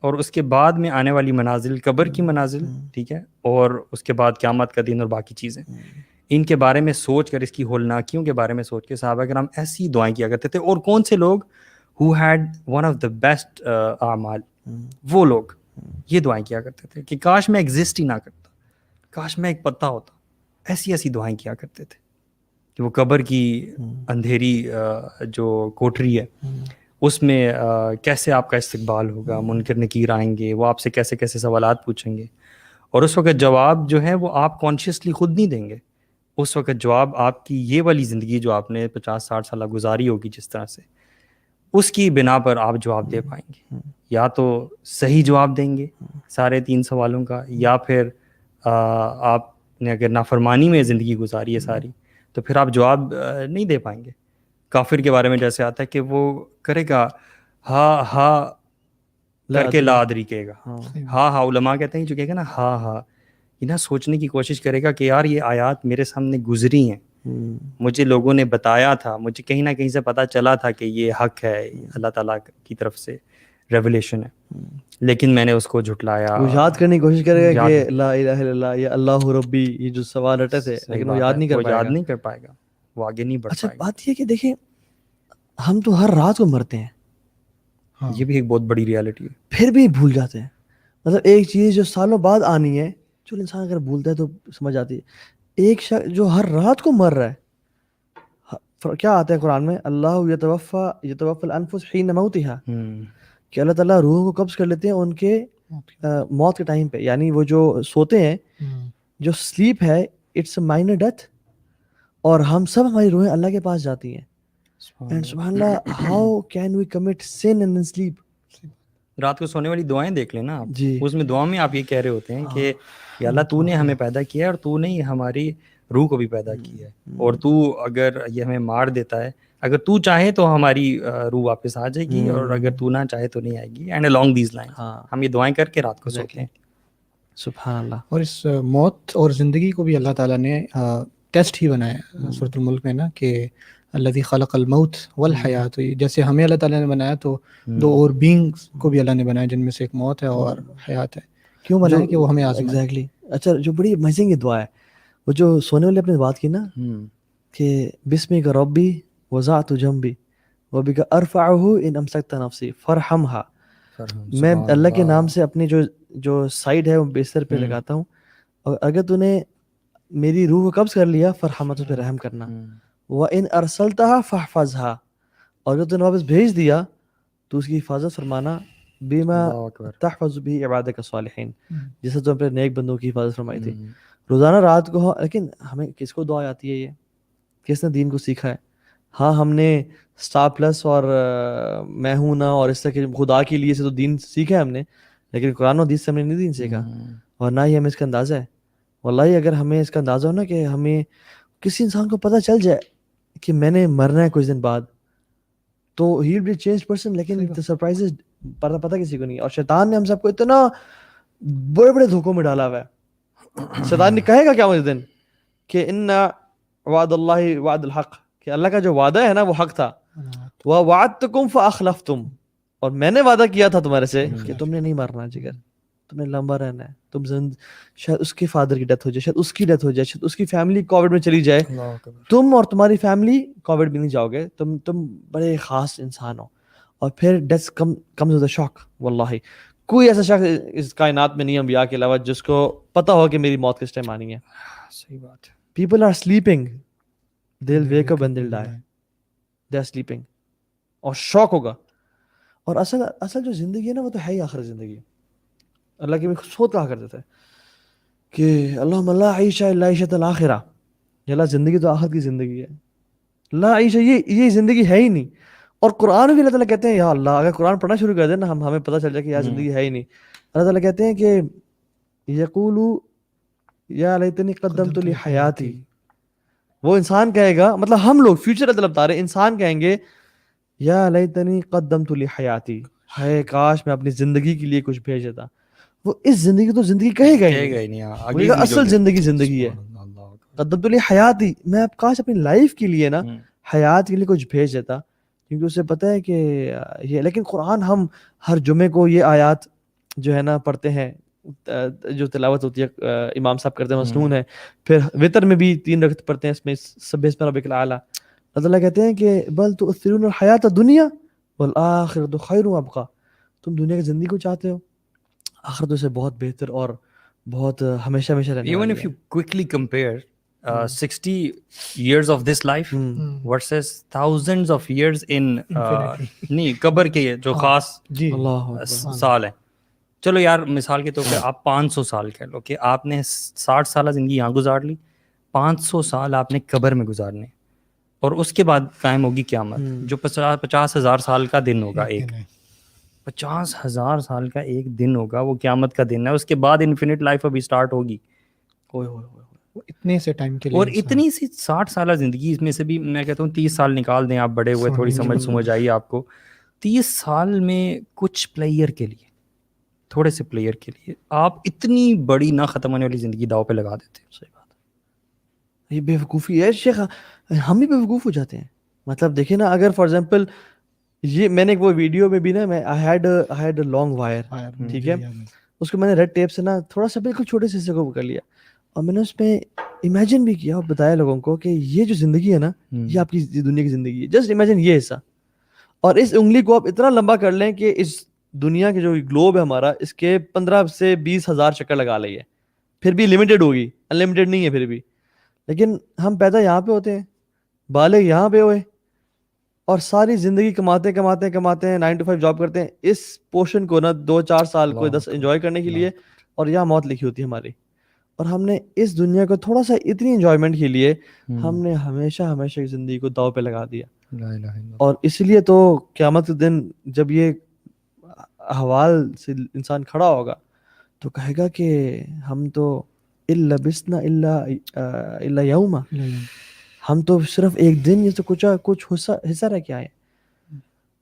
اور اس کے بعد میں آنے والی منازل, قبر کی منازل, ٹھیک ہے, اور اس کے بعد قیامت کا دن اور باقی چیزیں, ان کے بارے میں سوچ کر, اس کی ہولناکیوں کے بارے میں سوچ کے صحابہ کرام ایسی دعائیں کیا کرتے تھے. اور کون سے لوگ who had one of the best اعمال, وہ لوگ یہ دعائیں کیا کرتے تھے کہ کاش میں ایگزسٹ ہی نہ کرتا, کاش میں ایک پتا ہوتا. ایسی ایسی دعائیں کیا کرتے تھے کہ وہ قبر کی اندھیری جو کوٹری ہے اس میں کیسے آپ کا استقبال ہوگا, منکر نکیر آئیں گے, وہ آپ سے کیسے کیسے سوالات پوچھیں گے, اور اس وقت جواب جو ہے وہ آپ کانشیسلی خود نہیں دیں گے. اس وقت جواب آپ کی یہ والی زندگی جو آپ نے 50-60 سالہ گزاری ہوگی جس طرح سے, اس کی بنا پر آپ جواب دے پائیں گے. یا تو صحیح جواب دیں گے سارے 3 سوالوں کا, یا پھر آپ نے اگر نافرمانی میں زندگی گزاری ہے ساری تو پھر آپ جواب نہیں دے پائیں گے. کافر کے بارے میں جیسے آتا ہے کہ وہ کرے گا ہاں ہاں کر کے لا ادری کہے گا, ہاں ہاں علماء کہتے ہیں جو کہے گا نا ہاں ہاں, یہ نا سوچنے کی کوشش کرے گا کہ یار یہ آیات میرے سامنے گزری ہیں, مجھے لوگوں نے بتایا تھا, مجھے کہیں نہ کہیں سے پتہ چلا تھا کہ یہ حق ہے, اللہ تعالیٰ کی طرف سے ریولیشن ہے, لیکن میں نے اس کو جھٹلایا. وہ یاد کرنے کی کوشش کرے گا کہ لا الہ الا اللہ یا اللہ ربی, یہ جو سوال رٹے تھے, لیکن وہ یاد نہیں کر پائے گا, وہ آگے نہیں بڑھ پائے گا. اچھا بات یہ کہ دیکھیں ہم تو ہر رات کو مرتے ہیں, یہ بھی ایک بہت بڑی ریالٹی ہے, پھر بھی بھول جاتے ہیں. مطلب ایک چیز جو سالوں بعد آنی ہے, جو انسان اگر بھولتا ہے تو سمجھ آتی ہے. ایک شخص جو ہر رات کو مر رہا ہے, کیا آتا ہے قرآن میں, اللہ یتوفی الانفس حین موتہا, کہ اللہ تعالیٰ روحوں کو قبض کر لیتے ہیں ان کے موت کے ٹائم پہ, یعنی وہ جو سوتے ہیں, جو سلیپ ہے اٹس اے مائنر ڈیتھ, اور ہم سب ہماری روحیں اللہ کے پاس جاتی ہیں. اینڈ سبحان اللہ, how can we commit sin and sleep. رات کو سونے والی دعائیں دیکھ لینا آپ, جی, اس میں دعا میں آپ یہ کہہ رہے ہوتے ہیں کہ یا اللہ تو نے ہمیں پیدا کیا ہے اور تو نے ہی ہماری روح کو بھی پیدا کیا ہے, اور تو اگر یہ ہمیں مار دیتا ہے, اگر تو چاہے تو ہماری روح واپس آ جائے گی, اور اگر تو نہ چاہے تو نہیں آئے گی. اینڈ along these lines ہم یہ دعائیں کر کے رات کو سوتے ہیں. سبحان اللہ. اور اس موت اور زندگی کو بھی اللہ تعالیٰ نے ٹیسٹ ہی بنایا سورۃ الملک میں نا, کہ الذی خلق الموت والحیات, جیسے ہمیں اللہ تعالیٰ نے بنایا تو دو اور بینگس کو بھی اللہ نے بنایا جن میں سے ایک موت ہے اور حیات ہے. کیوں بنایا؟ کہ وہ ہمیں آزمائے. ایگزیکٹلی. اچھا, جو بڑی امیزنگ یہ دعا ہے, وہ جو سونے والے اپنے بات کی نا, کہ بسمک ربی وضعت جنبی وبک ارفعہ ان امسکت نفسی فرحمہا, میں اللہ کے نام سے اپنی جو سائڈ ہے وہ بستر پہ لگاتا ہوں, اور اگر تو نے میری روح کو قبض کر لیا فرحمت, اس پہ رحم کرنا. وَإِنْ أَرْسَلْتَهَا فَاحْفَظْهَا, اور اگر تو نے واپس بھیج دیا تو اس کی حفاظت فرمانا. بِمَا تَحْفَظُ بِهِ عِبَادَكَ الصَّالِحِينَ, جیسے تو اپنے نیک بندوں کی حفاظت فرمائی تھی. روزانہ رات کو, لیکن ہمیں کس کو دعا آتی ہے, یہ کس نے دین کو سیکھا ہے؟ ہاں, ہم نے اسٹار پلس اور میں ہوں نا اور اس طرح کے خدا کے لیے سے تو دین سیکھا ہے ہم نے, لیکن قرآن و حدیث سے ہم نے نہیں دین سیکھا, اور نہ ہی ہمیں اس کا اندازہ ہے. واللہ اگر ہمیں اس کا اندازہ ہو نا, کہ ہمیں کسی انسان کو پتہ چل جائے کہ میں نے مرنا ہے کچھ دن بعد, تو ہی ول بی چینج پرسن, لیکن سرپرائز پتہ کسی کو نہیں. اور شیطان نے ہم سب کو اتنا بڑے بڑے دھوکوں میں ڈالا ہوا ہے. شیطان نے کہے گا کیا اس دن کہ ان وعد اللہ وعد الحق, کہ اللہ کا جو وعدہ ہے نا وہ حق تھا. وَوَعَدْتُكُمْ فَأَخْلَفْتُمْ, اور میں نے وعدہ کیا تھا تمہارے سے کہ تم نے نہیں مرنا جگر, تم نے لمبا رہنا ہے. تم شاید اس کے فادر کی ڈیتھ ہو جائے, شاید اس کی ڈیتھ ہو جائے, شاید اس کی فیملی کووڈ میں چلی جائے, تم اور تمہاری فیملی کووڈ میں نہیں جاؤ گے, تم بڑے خاص انسان ہو. اور پھر ڈیتھ کمز ود اے شاک. واللہ کوئی ایسا شخص اس کائنات میں نہیں انبیاء کے علاوہ جس کو پتہ ہو کہ میری موت کس ٹائم آنی ہے. صحیح بات ہے. People are sleeping, they will wake up and they will die, they are sleeping, اور شوق ہوگا. اور اصل جو زندگی ہے نا وہ تو ہے ہی آخر زندگی. اللہ کے بھی خود کہا کرتے تھے کہ اللہم لا عیش الا عیشۃ الآخرہ, اللہ زندگی تو آخرت کی زندگی ہے. لا عیش, یہ زندگی ہے ہی نہیں. اور قرآن بھی اللہ تعالیٰ کہتے ہیں یا اللہ, اگر قرآن پڑھنا شروع کر دیں نا ہمیں پتہ چل جائے کہ یار زندگی ہے ہی نہیں. اللہ تعالیٰ کہتے ہیں کہ یقولو یا لیتنی قدمت لحیاتی, وہ انسان کہے گا, مطلب ہم لوگ فیوچر اللہ بتا رہے, انسان کہیں گے یا لیتنی قدمت لحیاتی, ہے کاش میں اپنی زندگی کے لیے کچھ بھیج دیتا. وہ اس زندگی تو زندگی کہے گا ہی نہیں, اصل زندگی ہے. قدمت لحیاتی, میں اب کاش اپنی لائف کے لیے نا حیات کے لیے کچھ بھیج دیتا, کیونکہ اسے پتہ ہے کہ یہ. لیکن قرآن ہم ہر جمعے کو یہ آیات جو ہے نا پڑھتے ہیں, جو تلاوت ہوتی ہے امام صاحب کرتے ہیں, مسنون ہے. پھر وتر میں بھی 3 رکعت پڑھتے ہیں, اس میں سبح اسم ربک الاعلیٰ. اللہ تعالیٰ کہتے ہیں کہ بل تؤثرون الحیات الدنیا والآخرۃ خیر وابقیٰ, تم دنیا کی زندگی کو چاہتے ہو, آخرت اسے بہت بہتر اور بہت ہمیشہ رہنے والی ہے. Even if you quickly compare 60 years of this life versus thousands of years in نہیں قبر کے جو خاص سال ہیں. چلو یار مثال کے طور پہ آپ 500 سال کہہ لو کہ آپ نے 60 سالہ زندگی یہاں گزار لی, 500 سال آپ نے قبر میں گزارنے, اور اس کے بعد قائم ہوگی قیامت جو 50,000 سال کا دن ہوگا. ایک 50,000 سال کا ایک دن ہوگا, وہ قیامت کا دن ہے. اس کے بعد انفینٹ لائف ابھی سٹارٹ ہوگی. اتنے سے ٹائم کے لیے, اور اتنی سی 60 سالہ زندگی, اس میں سے بھی میں کہتا ہوں 30 سال نکال دیں آپ, بڑے ہوئے تھوڑی سمجھ آئی آپ کو. 30 سال میں کچھ پلیئر کے لیے, تھوڑے سے پلیئر کے لیے آپ اتنی بڑی نہ ختم ہونے والی زندگی داؤ پہ لگا دیتے. صحیح بات ہے, یہ بے وقوفی ہے شیخ, ہم بھی بے وقوف ہو جاتے ہیں. مطلب دیکھیں نا, اگر فار ایگزامپل یہ میں نے وہ ویڈیو میں بھی نا, میں آئی ہیڈ لانگ وائر, ٹھیک ہے, اس کو میں نے ریڈ ٹیپ سے نا تھوڑا سا بالکل چھوٹے سے حصے کو کر لیا, اور میں نے اس میں امیجن بھی کیا اور بتایا لوگوں کو کہ یہ جو زندگی ہے نا یہ آپ کی دنیا کی زندگی ہے. جسٹ امیجن یہ حصہ, اور اس انگلی کو آپ اتنا لمبا کر لیں کہ اس دنیا کے جو گلوب ہے ہمارا, اس کے 15 سے 20 ہزار چکر لگا لئیے, پھر بھی لمیٹڈ ہوگی, انلمیٹڈ نہیں ہے پھر بھی. لیکن ہم پیدا یہاں پہ ہوتے ہیں, بالغ یہاں پہ ہوئے اور ساری زندگی کماتے کماتے کماتے ہیں 9 to 5 جاب کرتے ہیں اس پورشن کو نا 2-4 سال کو 10 انجوائے کرنے کے لیے, اور یہاں موت لکھی ہوتی ہے ہماری, اور ہم نے اس دنیا کو تھوڑا سا اتنی انجوائمنٹ کے لیے ہم نے ہمیشہ ہمیشہ کی زندگی کو داؤ پہ لگا دیا. اور اس لیے تو قیامت کے دن جب یہ احوال سے انسان کھڑا ہوگا تو کہے گا کہ ہم تو الا بسنا الا یوما, ہم تو صرف ایک دن, یہ تو کچھ حصہ رہ کے آئے.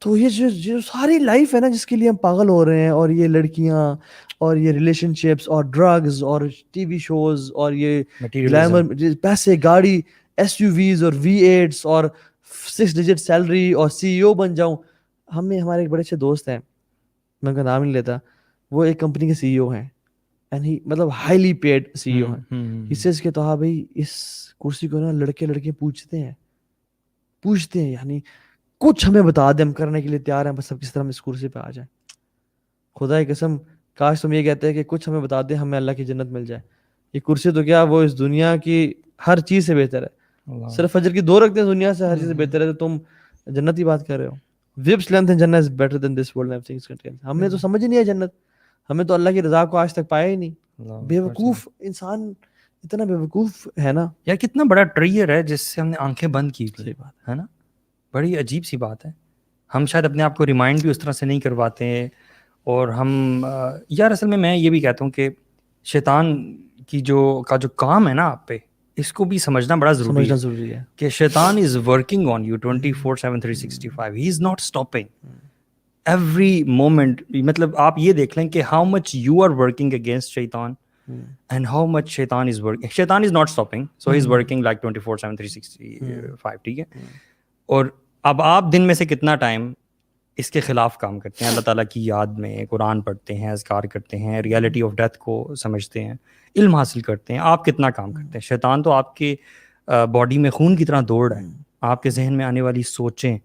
تو یہ جو ساری لائف ہے نا جس کے لیے ہم پاگل ہو رہے ہیں, اور یہ لڑکیاں اور یہ ریلیشن شپس اور ڈرگز اور ٹی وی شوز اور یہ گلیمر, پیسے, گاڑی, SUVs اور V8s اور 6 ڈیجٹ سیلری اور CEO بن جاؤں. ہمارے ایک بڑے اچھے دوست ہیں, میں ان کا نام نہیں لیتا, وہ ایک کمپنی کے CEO ہیں, اینڈ ہی مطلب ہائیلی پیڈ CEO ہیں. ہی سیز کہ تو ہاں بھائی اس کرسی کو نا لڑکے پوچھتے ہیں, یعنی کچھ ہمیں بتا دیں, ہم کرنے کے لیے تیار ہیں, بس سب کس طرح ہم اس کرسی پہ آ جائیں. خدا کی قسم کاش تم یہ کہتے ہیں کہ کچھ ہمیں بتا دیں ہمیں اللہ کی جنت مل جائے. یہ کرسی تو کیا وہ اس دنیا کی ہر چیز سے بہتر ہے. صرف فجر کی 2 رکعتیں دنیا سے ہر چیز سے بہتر ہے, تو تم جنت کی بات کر رہے ہو. ویبس لینتھ ان جنت is better than this world and things contain. ہمیں تو سمجھ ہی نہیں ہے جنت, ہمیں تو اللہ کی رضا کو آج تک پایا ہی نہیں. بیوقوف انسان, اتنا بیوقوف ہے نا. یا کتنا بڑا ٹریئر ہے جس سے ہم نے آنکھیں بند کی تھی, صحیح بات ہے نا. بڑی عجیب سی بات ہے. ہم شاید اپنے آپ کو ریمائنڈ بھی اس طرح سے نہیں کرواتے ہیں. اور ہم یار اصل میں یہ بھی کہتا ہوں کہ شیطان کی جو کام ہے نا آپ پہ, اس کو بھی سمجھنا بڑا ضروری ہے کہ شیطان is working on you 24/7 365. He is not stopping every moment. مطلب آپ یہ دیکھ لیں کہ how much you are working against شیطان اینڈ ہاؤ مچ شیطان از ورکنگ. شیطان is not stopping, so he is working like 24/7 365. ٹھیک ہے. اور اب آپ دن میں سے کتنا ٹائم اس کے خلاف کام کرتے ہیں, اللہ تعالیٰ کی یاد میں قرآن پڑھتے ہیں, اذکار کرتے ہیں, ریالٹی آف ڈیتھ کو سمجھتے ہیں, علم حاصل کرتے ہیں. آپ کتنا کام کرتے ہیں؟ شیطان تو آپ کے باڈی میں خون کی طرح دوڑ رہا ہے. آپ کے ذہن میں آنے والی سوچیں,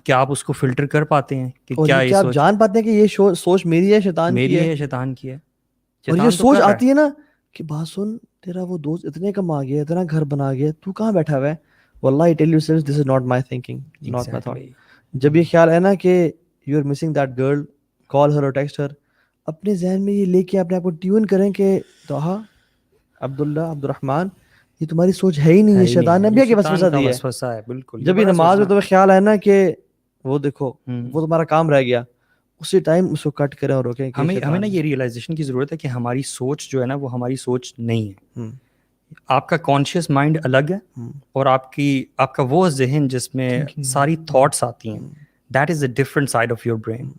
کیا آپ اس کو فلٹر کر پاتے ہیں کہ کیا یہ آپ جان پاتے ہیں کہ یہ سوچ میری ہے, شیطان کی ہے, شیطان کی ہے. اور یہ سوچ آتی ہے نا کہ بات سن, تیرا وہ دوست اتنے کما گیا, اتنا گھر بنا گیا, تو کہاں بیٹھا ہوا ہے. واللہ I tell you sirs, this is not my thinking, not my thought. جب یہ خیال ہے نا کہ you are missing that girl, call her or text her, اپنے ذہن میں یہ لے کے اپنے آپ کو ٹیون کریں کہ طه, عبداللہ, عبدالرحمن, یہ تمہاری سوچ ہے ہی نہیں, یہ شیطان نے بھی کہ وسوسہ دی ہے. بالکل. جب یہ نماز میں تمہیں خیال ہے نا کہ وہ دیکھو وہ تمہارا کام رہ گیا, اسی ٹائم اس کو کٹ کریں اور روکیں. ہمیں نا یہ ریئلائزیشن کی ضرورت ہے کہ ہماری سوچ جو ہے نا وہ ہماری سوچ نہیں ہے. آپ کا کانشیس مائنڈ الگ ہے, اور آپ کا وہ ذہن جس میں ساری تھاٹس آتی ہیں, that is a different side of your brain.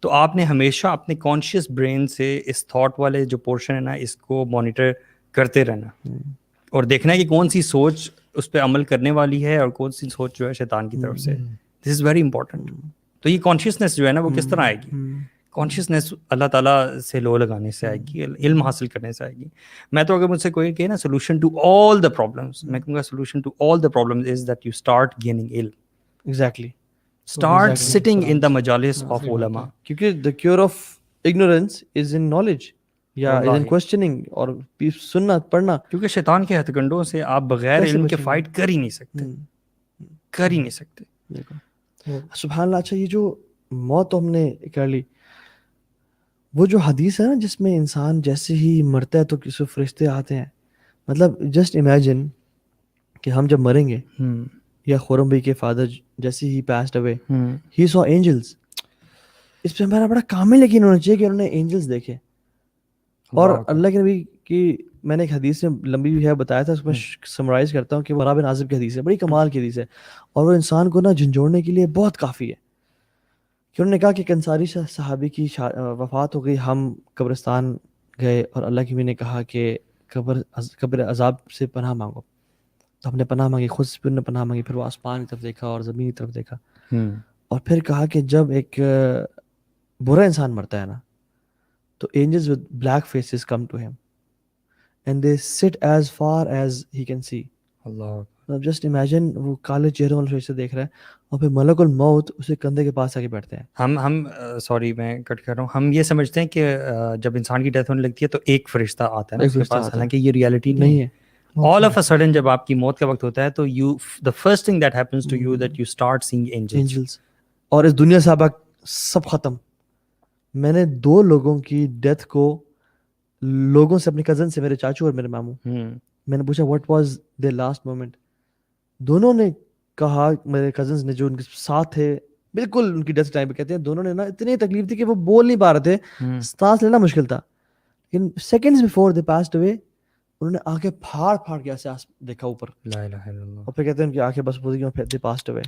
تو آپ نے ہمیشہ اپنے کانشیس برین سے اس تھاٹ والے جو پورشن ہے نا اس کو مانیٹر کرتے رہنا, اور دیکھنا ہے کہ کون سی سوچ اس پہ عمل کرنے والی ہے اور کون سی سوچ جو ہے شیطان کی طرف سے. دس از ویری امپورٹنٹ. تو یہ کانشیسنیس جو ہے نا وہ کس طرح آئے گی؟ کانشیسنیس اللہ تعالیٰ سے لو لگانے سے آئے گی, علم حاصل کرنے سے آئے گی. میں تو اگر مجھ سے کوئی کہے نا solution to all the problems, میں کہوں گا solution to all the problems is that you start gaining علم. Exactly. Start sitting in the مجالس آف علماء, کیونکہ the cure of ignorance is in knowledge, یا از ان کوسچننگ, اور سننا پڑھنا. کیونکہ شیطان کے ہتھ کنڈوں سے آپ بغیر علم کے فائٹ کر ہی نہیں سکتے, کر ہی نہیں سکتے. سبحان اللہ. اچھا, یہ جو موت تو ہم نے کر لی, وہ جو حدیث ہے نا جس میں انسان جیسے ہی مرتا ہے تو کسی فرشتے آتے ہیں, مطلب جسٹ امیجن کہ ہم جب مریں گے, یا خورم بھائی کے فادر جیسے ہی پاسڈ اوے, ہی سو اینجلز. اس پہ ہمارا بڑا کامل یقین ہونا چاہیے کہ انہوں نے اینجلز دیکھے. اور اللہ کے نبی کی میں نے ایک حدیث میں لمبی بھی ہے بتایا تھا, اس میں سمرائز کرتا ہوں کہ وہ بن عازب کی حدیث ہے, بڑی کمال کی حدیث ہے, اور وہ انسان کو نا جھنجھوڑنے کے لیے بہت کافی ہے. کہ انہوں نے کہا کہ ایک انصاری صحابی کی وفات ہو گئی, ہم قبرستان گئے اور اللہ کے نبی نے کہا کہ قبر عذاب سے پناہ مانگو. تو ہم نے پناہ مانگی, خود سے نے پناہ مانگی, پھر وہ آسمان کی طرف دیکھا اور زمین کی طرف دیکھا, اور پھر کہا کہ جب ایک برا انسان مرتا ہے نا تو angels with black faces come to him and they sit as far as he can see. اللہ, جسٹ امیجن وہ کالے چہروں والے فرشتے دیکھ رہے ہیں, اور پھر ملک الموت اسے کندھے کے پاس آ کے بیٹھتے ہیں. ہم سوری میں کٹ کر رہا ہوں, ہم یہ سمجھتے ہیں کہ جب انسان کی ڈیتھ ہونے لگتی ہے تو ایک فرشتہ آتا ہے نا اس کے پاس, حالانکہ یہ ریالٹی نہیں ہے. all of a sudden جب آپ کی موت کا وقت ہوتا ہے تو the first thing that happens to you that you start seeing angels. Angels. اور اس دنیا سے اب سب ختم. میں نے 2 لوگوں کی ڈیتھ کو لوگوں سے، اپنے کزن سے، میرے چاچو اور میرے ماموں، میں نے پوچھا what was there last moment. دونوں نے کہا، میرے کزنس نے جو ان کے ساتھ تھے بالکل ان کی ڈیتھ ٹائم پہ، کہتے ہیں دونوں نے نا اتنی تکلیف تھی کہ وہ بول نہیں پا رہے تھے، سانس لینا مشکل تھا. لیکن seconds before they passed away انہوں نے آنکھیں پھاڑ کے ایسے دیکھا اوپر، لا الہ الا اللہ. اور پھر کہتے ہیں ان کی آنکھیں بس پوری گئی، دے پاسڈ اوے.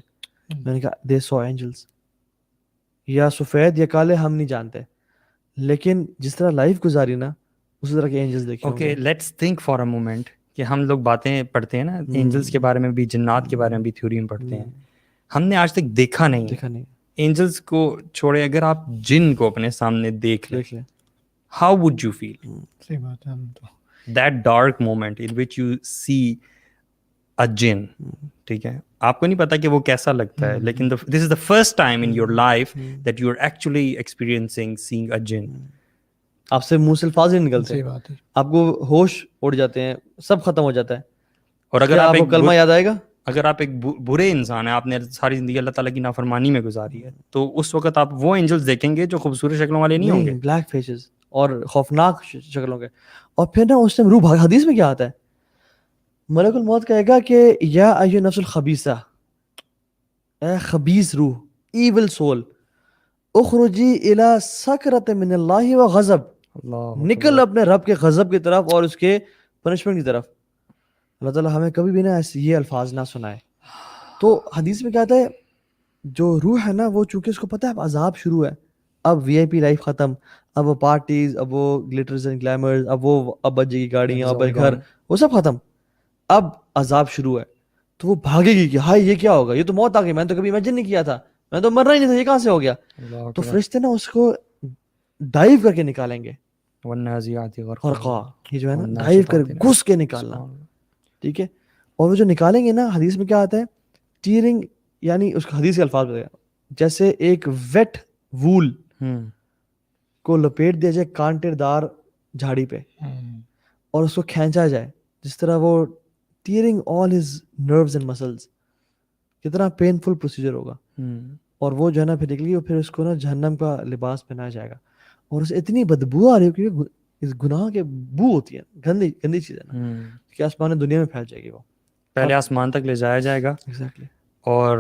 میں نے کہا دے سو اینجلس. یا سفید یا کالے ہم نہیں جانتے، لیکن جس طرح لائف گزاری نا اسی طرح کے اینجلس دیکھے. Okay let's think for a moment کہ ہم لوگ باتیں پڑھتے ہیں نا اینجلس کے بارے میں بھی، جنات کے بارے میں بھی تھیوری میں پڑھتے ہیں. ہم نے آج تک دیکھا نہیں. اینجلس کو چھوڑے، اگر آپ جن کو اپنے سامنے دیکھ لیں ہاؤ وڈ یو فیل؟ صحیح بات ہے. ہم تو that dark moment in which you see a jinn, ٹھیک ہے، آپ کو نہیں پتا کہ وہ کیسا لگتا ہے، لیکن this is the first time in your life that you are actually experiencing seeing a jinn. آپ سے منہ سے الفاظ ہی نکلتے صحیح بات ہے. آپ کو ہوش اڑ جاتے ہیں، سب ختم ہو جاتا ہے. اور اگر آپ کو کلمہ یاد آئے گا، اگر آپ ایک برے انسان ہیں، آپ نے ساری زندگی اللہ تعالیٰ کی نافرمانی میں گزاری ہے، تو اس وقت آپ وہ اینجلس دیکھیں گے جو خوبصورت شکلوں والے نہیں ہوں گے، بلیک فیسز اور خوفناک شکلوں کے. اور پھر نا اس ٹائم روح بھاگ، حدیث میں کیا آتا ہے، ملک الموت کہے گا کہ یا ایھا النفس الخبیثہ، اے خبیث روح، ایول سول، اخرجی الی سکرۃ من اللہ و غضب، نکل اپنے رب کے غضب کی طرف اور اس کے پنشمنٹ کی طرف. اللہ تعالیٰ ہمیں کبھی بھی نا ایسے یہ الفاظ نہ سنائے. تو حدیث میں کیا آتا ہے، جو روح ہے نا وہ چونکہ اس کو پتہ ہے اب عذاب شروع ہے، اب وی آئی پی لائف ختم، اب وہ پارٹیز، اب وہ گلیٹرز اینڈ گلیمرز، اب بجے کی گاڑیاں، اب گھر، وہ سب ختم، اب عذاب شروع ہے. تو وہ بھاگے گی کہ ہائے یہ کیا ہوگا، یہ تو موت آ گئی، میں نے تو کبھی امیجن نہیں کیا تھا، میں تو مرنا ہی نہیں تھا، یہ کہاں سے ہو گیا. تو فرشتے نا اس کو ڈائیو کر کے نکالیں گے، غرقا، یہ جو ہے نا ڈائیو کر گھس کے نکالنا، ٹھیک ہے. اور وہ جو نکالیں گے نا، حدیث میں کیا آتا ہے، ٹیئرنگ، یعنی اس کا حدیث کے الفاظ بتایا، جیسے ایک ویٹ وول کو لپیٹ دیا جائے کانٹے دار جھاڑی پہ اور اس کو کھینچا جائے، جس طرح وہ tearing all his nerves and muscles, کتنا پینفل پروسیجر ہوگا. اور وہ جو ہے نا پھر نکلے گی، اور پھر اس کو نا جہنم کا لباس پہنایا جائے گا، اور اسے اتنی بدبو آ رہی ہوگی، اس گناہ کے بو ہوتی ہے، گندی چیز ہے نا، کہ آسمان دنیا میں پھیل جائے گی. وہ پہلے آسمان تک لے جایا جائے گا، اور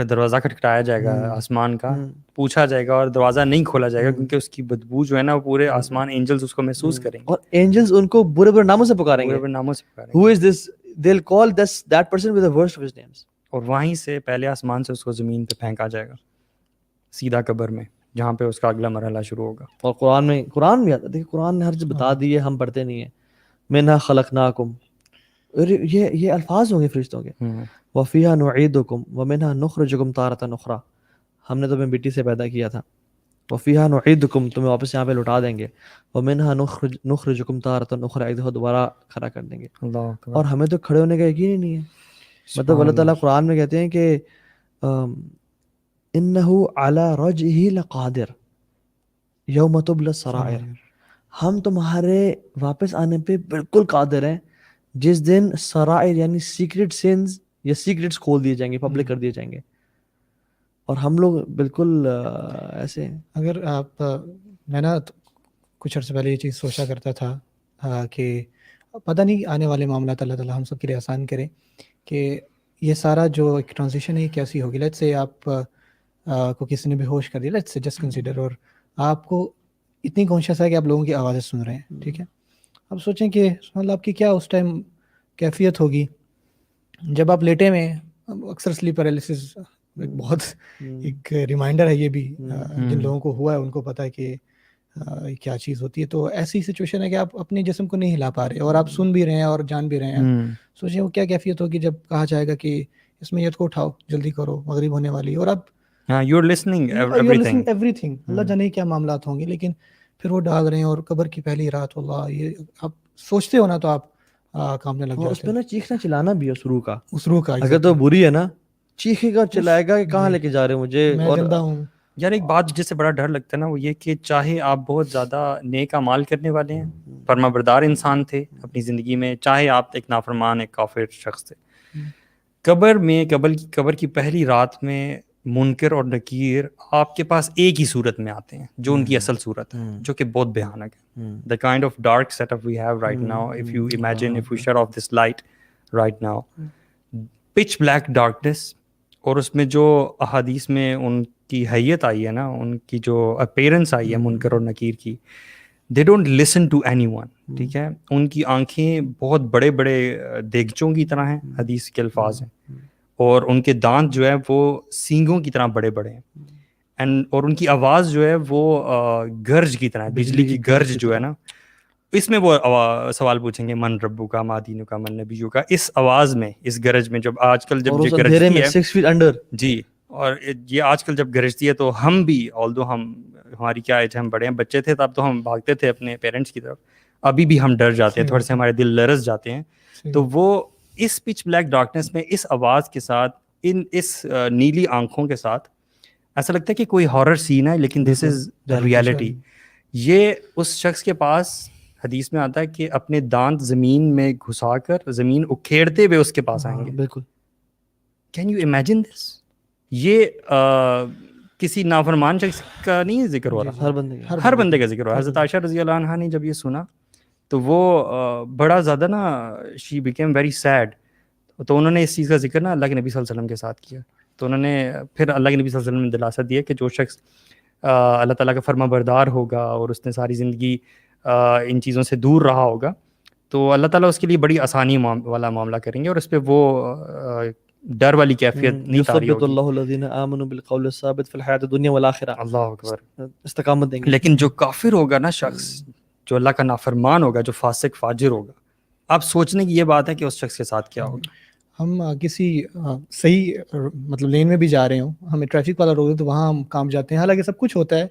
دروازہ کھٹکھٹایا جائے گا آسمان کا، پوچھا جائے گا، اور دروازہ نہیں کھولا جائے گا کیونکہ اس کی بدبو جو ہے نا وہ پورے آسمان اینجلز اس کو محسوس کریں گے، اور اینجلز ان کو برے برے ناموں سے پکاریں گے، برے ناموں سے پکاریں گے. who is this, they'll call that person with the worst of his names. اور وہیں سے پہلے آسمان سے اس کو زمین پہ پھینکا جائے گا، سیدھا قبر میں، جہاں پہ اس کا اگلا مرحلہ شروع ہوگا. اور قرآن میں آتا ہے، دیکھیں قرآن نے ہر چیز بتا دی ہے، ہم پڑھتے نہیں ہیں. منہا خلقناکم، یہ الفاظ ہوں گے فرشتوں کے، وفیہا نعیدکم ومنہا نخرجکم تارۃ اخری، ہم نے تمہیں مٹی سے پیدا کیا تھا، وفیہا نعیدکم، تمہیں واپس یہاں پہ لوٹا دیں گے، ومنہا نخرجکم تارۃ اخری، ایک دفعہ دوبارہ کھڑا کر دیں گے. اور ہمیں تو کھڑے ہونے کا یقین ہی نہیں ہے. مطلب اللہ تعالیٰ قرآن میں کہتے ہیں کہ انہ علی رجعہ لقادر یوم تبلی السرائر، ہم تمہارے واپس آنے پہ بالکل قادر ہیں جس دن سرائر یعنی سیکرٹ سینز یا سیکرٹس کھول دیے جائیں گے، پبلک کر دیے جائیں گے. اور ہم لوگ بالکل ایسے ہیں. اگر آپ، میں نا کچھ عرصے پہلے یہ چیز سوچا کرتا تھا کہ پتہ نہیں آنے والے معاملات اللہ تعالیٰ ہم سب کے لیے آسان کرے، کہ یہ سارا جو ایک ٹرانزیشن ہے یہ کیسی ہوگی. لیٹس سے آپ کو کسی نے بے ہوش کر دیا، لیٹس سے جسٹ کنسیڈر، اور آپ کو اتنی کانشیس ہے کہ آپ لوگوں کی آوازیں سن رہے ہیں، ٹھیک ہے. اب سوچیں کہ سبحان اللہ آپ کی کیا اس ٹائم کیفیت ہوگی جب آپ لیٹے میں. اکثر سلیپ پیرالسس ایک بہت ایک ریمائنڈر ہے، یہ بھی جن لوگوں کو ہوا ہے ان کو پتہ ہے کہ کیا چیز ہوتی ہے. تو ایسی سچویشن ہے کہ آپ اپنے جسم کو نہیں ہلا پا رہے اور آپ سن بھی رہے ہیں اور جان بھی رہے ہیں. سوچیں وہ کیا کیفیت ہوگی جب کہا جائے گا کہ اس میت کو اٹھاؤ، جلدی کرو، مغرب ہونے والی، اور آپ you are listening everything. اللہ جانے کیا معاملات ہوں گے. لیکن پھر وہ ڈال رہے ہیں، اور قبر کی پہلی رات، اللہ یہ آپ سوچتے ہو نا تو آپ کامنے لگ جاتے ہیں. اس میں نا چیخنا چلانا بھی ہے اس روح کا کا اگر تو بری ہے نا، چیخے گا چلائے گا کہ کہاں لے کے جا رہے ہو مجھے، میں اور زندہ ہوں. یار ایک بات جس سے بڑا ڈر لگتا ہے نا وہ یہ کہ چاہے آپ بہت زیادہ نیک اعمال کرنے والے ہیں, فرما بردار انسان تھے اپنی زندگی میں, چاہے آپ ایک نافرمان ایک کافر شخص تھے, قبر کی پہلی رات میں منکر اور نکیر آپ کے پاس ایک ہی صورت میں آتے ہیں جو ان کی اصل صورت ہے, جو کہ بہت بھیانک ہے. The kind of dark setup we have right now, if you imagine, if we shut off this light right now, pitch black darkness, اور اس میں جو احادیث میں ان کی حیت آئی ہے نا, ان کی جو اپیرنس آئی ہے منکر اور نکیر کی, they don't listen to anyone, ٹھیک ہے, ان کی آنکھیں بہت بڑے بڑے دیگچوں کی طرح ہیں, حدیث کے الفاظ ہیں, اور ان کے دانت جو ہے وہ سینگوں کی طرح بڑے بڑے ہیں, اور ان کی آواز جو ہے وہ گرج کی طرح ہے, بجلی کی گرج جو ہے نا. اس میں وہ سوال پوچھیں گے من ربو کا ما دینو کا من نبیو کا, اس آواز میں, اس گرج میں, جب آج کل جب یہ گرجتی ہے 6 feet under, جی, اور یہ آج کل جب گرجتی ہے تو ہم بھی, آلدو ہماری کیا ایج, ہم بڑے ہیں, بچے تھے تب تو ہم بھاگتے تھے اپنے پیرنٹس کی طرف, ابھی بھی ہم ڈر جاتے ہیں تھوڑے سے, ہمارے دل لرز جاتے ہیں. تو وہ اس پچ بلیک ڈارکنیس میں اس آواز کے ساتھ, اس نیلی آنکھوں کے ساتھ, ایسا لگتا ہے کہ کوئی ہارر سین ہے, لیکن دس از ریالٹی. یہ اس شخص کے پاس حدیث میں آتا ہے کہ اپنے دانت زمین میں گھسا کر زمین اکھیڑتے ہوئے اس کے پاس آئیں گے. بالکل. Can you imagine this? یہ کسی نافرمان شخص کا نہیں ذکر ہو رہا, ہر بندے کا ذکر ہو رہا. حضرت عائشہ رضی اللہ عنہا نے جب یہ سنا تو وہ بڑا زیادہ نا, شی بیکیم ویری سیڈ. تو انہوں نے اس چیز کا ذکر نا اللہ کے نبی صلی اللہ علیہ وسلم کے ساتھ کیا. تو انہوں نے پھر اللہ کے نبی صلی اللہ علیہ وسلم نے دلاسا دیا کہ جو شخص اللہ تعالیٰ کا فرما بردار ہوگا اور اس نے ساری زندگی ان چیزوں سے دور رہا ہوگا, تو اللہ تعالیٰ اس کے لیے بڑی آسانی والا معاملہ کریں گے, اور اس پہ وہ ڈر والی کیفیت نہیں طاری ہوگی. اللہ الذین آمنوا بالقول الثابت فی الحیاۃ الدنیا والآخرہ, اللہ اکبر, استقامت دیں گے. لیکن جو کافر ہوگا نا شخص, جو اللہ کا نافرمان ہوگا, جو فاسق فاجر ہوگا, آپ سوچنے کی یہ بات ہے کہ اس شخص کے ساتھ کیا ہوگا. ہم کسی صحیح مطلب لین میں بھی جا رہے ہوں, ہمیں ٹریفک والا روک دے تو وہاں ہم کام جاتے ہیں, حالانکہ سب کچھ ہوتا ہے,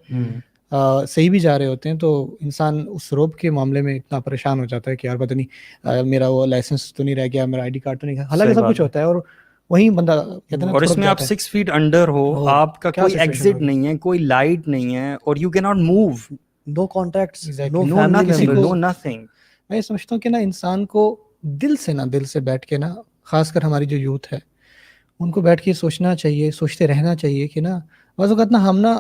صحیح بھی جا رہے ہوتے ہیں, تو انسان اس روب کے معاملے میں اتنا پریشان ہو جاتا ہے کہ یار پتہ نہیں میرا وہ لائسنس تو نہیں رہ گیا, میرا آئی ڈی کارڈ تو نہیں گیا, حالانکہ سب کچھ ہوتا ہے. اور وہیں بندہ کہتے ہیں, اور اس میں آپ 6 feet انڈر ہو, آپ کا کوئی ایگزٹ نہیں ہے, کوئی لائٹ نہیں ہے, اور you can not move, no contacts, no family member, no nothing. میں یہ سمجھتا ہوں کہ نا انسان کو دل سے بیٹھ کے نا, خاص کر ہماری جو یوتھ ہے ان کو بیٹھ کے سوچنا چاہیے, سوچتے رہنا چاہیے کہ نا بعض اوقات نا ہم نا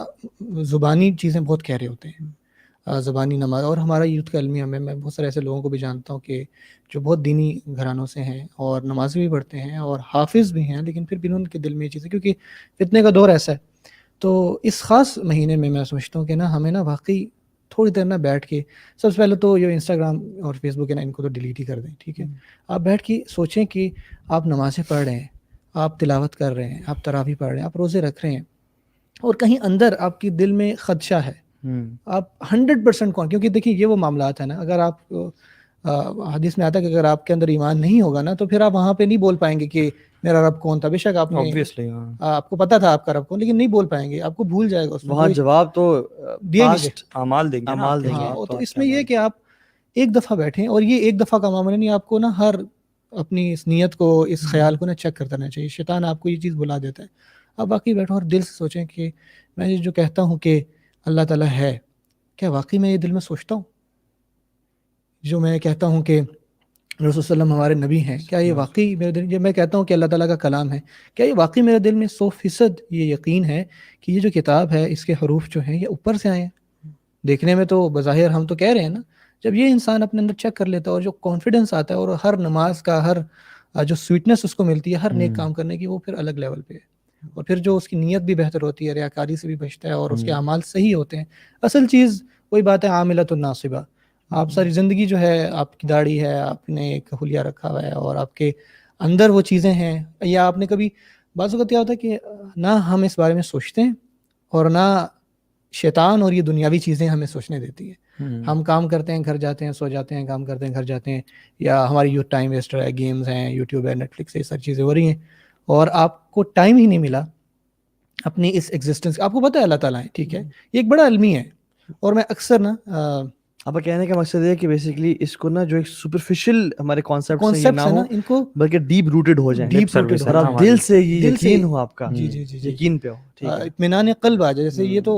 زبانی چیزیں بہت کہہ رہے ہوتے ہیں, زبانی نماز, اور ہمارا یوتھ کا المیہ میں بہت سارے ایسے لوگوں کو بھی جانتا ہوں کہ جو بہت دینی گھرانوں سے ہیں اور نمازی بھی پڑھتے ہیں اور حافظ بھی ہیں, لیکن پھر بھی ان کے دل میں یہ چیزیں, کیونکہ فتنے کا دور ایسا ہے. تو اس خاص مہینے میں سمجھتا ہوں کہ نا ہمیں نا واقعی تھوڑی دیر نا بیٹھ کے, سب سے پہلے تو یہ انسٹاگرام اور فیس بک ہے نا, ان کو تو ڈیلیٹ ہی کر دیں, ٹھیک ہے. آپ بیٹھ کے سوچیں کہ آپ نمازیں پڑھ رہے ہیں, آپ تلاوت کر رہے ہیں, آپ تراویح پڑھ رہے ہیں, آپ روزے رکھ رہے ہیں, اور کہیں اندر آپ کی دل میں خدشہ ہے, آپ 100% کون, کیونکہ دیکھیے یہ وہ معاملات ہیں نا, اگر آپ حدیث میں آتا ہے کہ اگر آپ کے اندر ایمان نہیں ہوگا نا تو پھر آپ وہاں پہ نہیں بول پائیں گے کہ میرا رب کون تھا. بے شک آپ نے آپ کو پتا تھا آپ کا رب کون, لیکن نہیں بول پائیں گے, آپ کو بھول جائے گا. وہاں جواب تو اعمال دیں گے. تو اس میں یہ کہ آپ ایک دفعہ بیٹھیں, اور یہ ایک دفعہ کا معاملہ نہیں, آپ کو نا ہر اپنی اس نیت کو, اس خیال کو نا چیک کرتا رہنا چاہیے. شیطان آپ کو یہ چیز بلا دیتا ہے. آپ باقی بیٹھو اور دل سے سوچیں کہ میں جو کہتا ہوں کہ اللہ تعالیٰ ہے, کیا واقعی میں یہ دل میں سوچتا ہوں؟ جو میں کہتا ہوں کہ رسول صلی اللہ علیہ وسلم ہمارے نبی ہیں, کیا یہ واقعی میرے دل, جب میں کہتا ہوں کہ اللہ تعالیٰ کا کلام ہے, کیا یہ واقعی میرے دل میں 100% یہ یقین ہے کہ یہ جو کتاب ہے اس کے حروف جو ہیں یہ اوپر سے آئے ہیں؟ دیکھنے میں تو بظاہر ہم تو کہہ رہے ہیں نا, جب یہ انسان اپنے اندر چیک کر لیتا ہے اور جو کانفیڈنس آتا ہے اور ہر نماز کا ہر جو سویٹنس اس کو ملتی ہے ہر نیک کام کرنے کی, وہ پھر الگ لیول پہ ہے. اور پھر جو اس کی نیت بھی بہتر ہوتی ہے, ریاکاری سے بھی بچتا ہے, اور اس کے اعمال صحیح ہوتے ہیں. اصل چیز وہی بات ہے, عاملۃ الناصبہ. آپ ساری زندگی جو ہے, آپ کی داڑھی ہے, آپ نے ایک حلیہ رکھا ہوا ہے, اور آپ کے اندر وہ چیزیں ہیں, یا آپ نے کبھی, بعض اوقات کیا ہوتا ہے کہ نہ ہم اس بارے میں سوچتے ہیں اور نہ شیطان اور یہ دنیاوی چیزیں ہمیں سوچنے دیتی ہیں. ہم کام کرتے ہیں, گھر جاتے ہیں, سو جاتے ہیں, کام کرتے ہیں, گھر جاتے ہیں, یا ہماری یوتھ ٹائم ویسٹر ہے, گیمز ہیں, یوٹیوب ہے, نیٹ فلکس ہے, یہ ساری چیزیں ہو رہی ہیں, اور آپ کو ٹائم ہی نہیں ملا اپنی اس ایگزسٹنس. آپ کو پتہ ہے اللہ تعالیٰ ہے, ٹھیک ہے, یہ ایک بڑا علمی ہے. اور میں اکثر نا آپ کا کہنے کا مقصد ہے کہ بیسیکلی اس کو نا جو ایک سپرفیشل ہمارے کانسیپٹس ہیں یہ کانسیپٹس نہ ہے ہو نا ان کو بلکہ ڈیپ روٹڈ ہو جائیں، ڈیپ روٹڈ اور آپ دل سے یہ یقین ہو آپ کا، جی جی جی یقین پہ ہو، ٹھیک ہے، اطمینان قلب آ جائے. جیسے یہ تو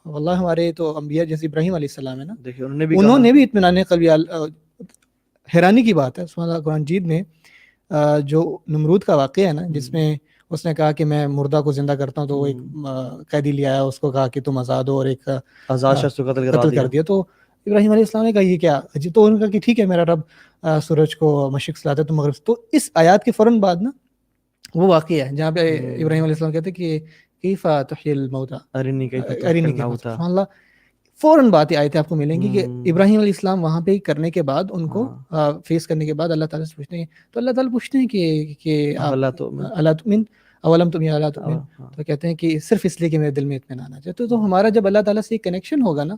واللہ ہمارے تو انبیاء جیسے ابراہیم علیہ السلام ہے نا، دیکھیے انہوں نے بھی انہوں نے بھی اطمینان قلب. حیرانی کی بات ہے سبحان اللہ قرآن جیت میں جو نمرود کا واقعہ ہے نا جس میں اس نے کہا کہ میں مردہ کو زندہ کرتا ہوں، تو وہ ایک قیدی لے آیا، اس کو کہا کہ تم آزاد ہو، اور ایک آزاد شخص کو قتل کر دیا. تو ابراہیم علیہ السلام نے کہا یہ کیا عجیب، تو انہوں نے کہا کہ ٹھیک ہے میرا رب سورج کو مشرق سے لاتا ہے تو مغرب سے. تو اس آیات کے فوراً بعد نا وہ واقعہ ہے جہاں پہ ابراہیم علیہ السلام کہتے ہیں کہ کیف تحیی الموتى ارنی کیف ارنی کیف، سبحان اللہ. فوراً باتیں آیتیں آپ کو ملیں گی کہ ابراہیم علیہ السلام وہاں پہ کرنے کے بعد ان کو فیس کرنے کے بعد اللہ تعالیٰ سے پوچھتے ہیں، تو اللہ تعالیٰ پوچھتے ہیں کہ اللہ تؤمن اولم تم یا اللہ تؤمن، تو کہتے ہیں کہ صرف اس لیے کہ میرے دل میں اطمینان آ جائے. تو ہمارا جب اللہ تعالیٰ سے ایک کنیکشن ہوگا نا،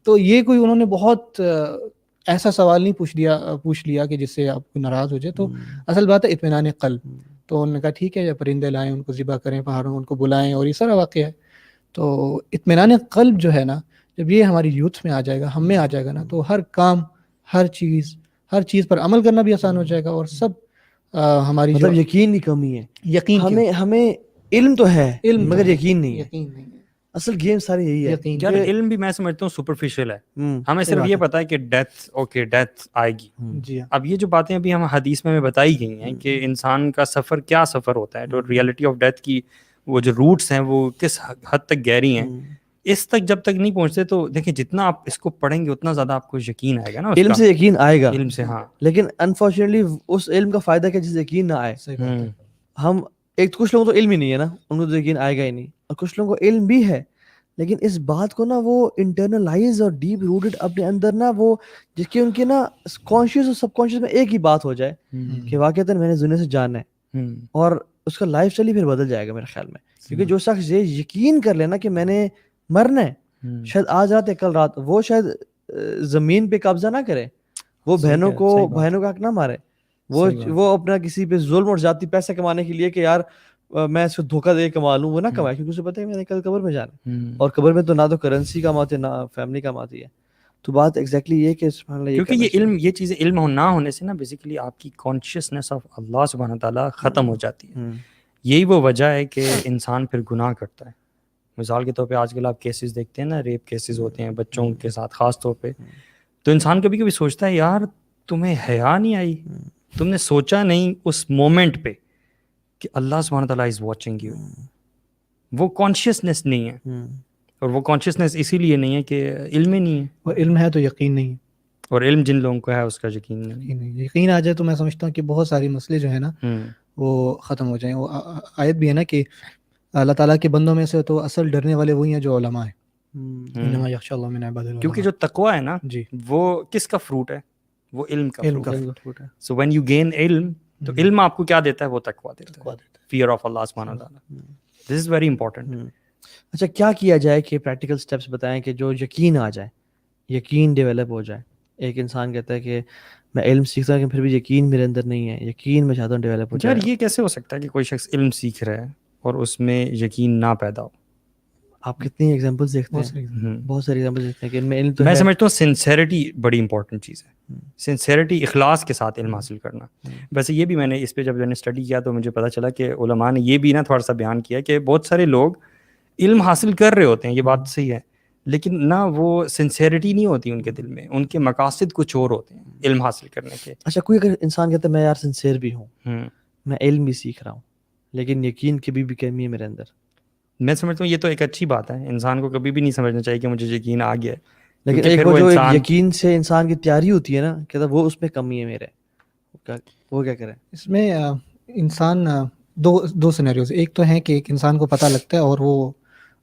تو یہ کوئی انہوں نے بہت ایسا سوال نہیں پوچھ لیا کہ جس سے آپ کو ناراض ہو جائے. تو اصل بات ہے اطمینان قلب. تو انہوں نے کہا ٹھیک ہے پرندے لائیں، ان کو ذبح کریں، پہاڑوں ان کو بلائیں، اور یہ سارا واقعہ ہے. تو اطمینان قلب جو ہے نا، جب یہ ہماری یوتھ میں آ جائے گا، ہم میں آ جائے گا نا، تو ہر کام، ہر چیز پر عمل کرنا بھی آسان ہو جائے گا. اور سب ہماری مطلب یقین کی کمی ہے، یقین ہمیں علم تو ہے مگر یقین نہیں ہے. یقین نہیں ہے. اصل گیم ساری یہی ہے. یار علم بھی میں سمجھتا ہوں سپرفیشل ہے. ہمیں صرف یہ پتا ہے کہ ڈیتھ آئے گی. جی اب یہ جو باتیں ابھی ہم حدیث میں بتائی گئی ہیں کہ انسان کا سفر کیا سفر ہوتا ہے، تو ریئلٹی آف ڈیتھ کی وہ جو روٹس ہیں وہ کس حد تک گہری ہیں، اس تک جب تک نہیں پہنچتے تو دیکھیں جتنا آپ اس کو پڑھیں گے اتنا زیادہ آپ کو یقین آئے گا نا. علم سے یقین آئے گا، علم سے، ہاں. لیکن انفارچونیٹلی اس علم کا فائدہ کیا جس یقین نہ آئے. ہم کچھ لوگوں کو تو علم ہی نہیں ہے نا، ان کو تو یقین آئے گا ہی نہیں، اور کچھ لوگوں کو علم بھی ہے لیکن اس بات کو نا وہ انٹرنلائز اور ڈیپ روٹڈ اپنے اندر نا وہ جس کی ان کے نا کانشیس اور سب کانشیس میں ایک ہی بات ہو جائے کہ واقعتاً میں نے دنیا سے جانا ہے، اور اس کا لائف اسٹائل ہی پھر بدل جائے گا میرے خیال میں. کیونکہ جو شخص یہ یقین کر لینا کہ میں نے مرنا ہے، شاید آج رات یا کل رات، وہ شاید زمین پہ قبضہ نہ کرے، وہ بہنوں کا حق نہ مارے، وہ اپنا کسی پہ ظلم اور ذاتی پیسے کمانے کے لیے کہ یار میں اس کو دھوکہ دے کما لوں، وہ نہ کمائے، کیونکہ اسے پتہ ہے میں نے کل قبر میں جانا ہے، اور قبر میں تو نہ تو کرنسی کام آتی ہے نہ فیملی کام آتی ہے. تو بات ایگزیکٹلی یہ کہ کیونکہ یہ چیزیں علم نہ ہونے سے نا بیسیکلی آپ کی کانشیسنیس آف اللہ سبحانہ تعالیٰ ختم ہو جاتی ہے. یہی وہ وجہ ہے کہ انسان پھر گناہ کرتا ہے. مثال کے طور پہ آج کل آپ کیسز دیکھتے ہیں نا، ریپ کیسز ہوتے ہیں بچوں کے ساتھ خاص طور پہ، تو انسان کبھی کبھی سوچتا ہے یار تمہیں حیا نہیں آئی، تم نے سوچا نہیں اس مومنٹ پہ کہ اللہ سبحانہ تعالیٰ از واچنگ یو. وہ کانشیسنیس نہیں ہے، اور وہ کانشیسنیس اسی لیے نہیں ہے کہ علم ہی نہیں ہے. اور علم ہے تو یقین نہیں ہے، اور علم جن لوگوں کو ہے اس کا یقین نہیں. یقین آ جائے تو میں سمجھتا ہوں کہ بہت ساری مسئلے جو ہے نا وہ ختم ہو جائیں. وہ آیت بھی ہے نا کہ اللہ تعالیٰ کے بندوں میں سے تو اصل ڈرنے والے وہی ہیں جو علماء ہیں. انما یخشی اللہ من عباد العلماء. کیونکہ جو تقویٰ ہے نا جی وہ کس کا فروٹ ہے؟ وہ علم کا فروٹ ہے. سو وین یو گین علم، تو علم آپ کو کیا دیتا ہے؟ وہ تقویٰ دیتا ہے، فیئر آف اللہ سبحانہ تعالیٰ. دس از ویری امپورٹنٹ. اچھا کیا کیا جائے کہ پریکٹیکل سٹیپس بتائیں کہ جو یقین آ جائے، یقین ڈیولپ ہو جائے. ایک انسان کہتا ہے کہ میں علم سیکھتا ہوں لیکن پھر بھی یقین میرے اندر نہیں ہے، یقین میں چاہتا ہوں ڈیولپ ہو جائے. یار یہ کیسے ہو سکتا ہے کہ کوئی شخص علم سیکھ رہا ہے اور اس میں یقین نہ پیدا ہو؟ آپ کتنی ایگزامپلس دیکھتے ہیں، بہت ساری ایگزامپلس دیکھتے ہیں کہ ان میں علم تو ہے. میں سمجھتا ہوں سنسیریٹی بڑی امپورٹنٹ چیز ہے. سنسیریٹی، اخلاص کے ساتھ علم حاصل کرنا. ویسے یہ بھی میں نے اس پہ جب میں نے اسٹڈی کیا تو مجھے پتہ چلا کہ علماء نے یہ بھی نا تھوڑا سا بیان کیا کہ بہت سارے لوگ علم حاصل کر رہے ہوتے ہیں، یہ بات صحیح ہے، لیکن نہ وہ سنسیریٹی نہیں ہوتی ان کے دل میں، ان کے مقاصد کچھ اور ہوتے ہیں علم حاصل کرنے کے. اچھا کوئی اگر انسان کہتا ہے میں یار سنسیئر بھی ہوں، میں علم بھی سیکھ رہا ہوں، لیکن یقین کی بھی کمی ہے میرے اندر، میں سمجھتا ہوں یہ تو ایک اچھی بات ہے. انسان کو کبھی بھی نہیں سمجھنا چاہیے کہ مجھے یقین آ گیا ہے، لیکن ایک وہ جو یقین سے انسان کی تیاری ہوتی ہے نا، کہتا وہ اس میں کمی ہے میرے، وہ کیا کریں؟ اس میں انسان دو سینیریوز. ایک تو ہے کہ ایک انسان کو پتہ لگتا ہے اور وہ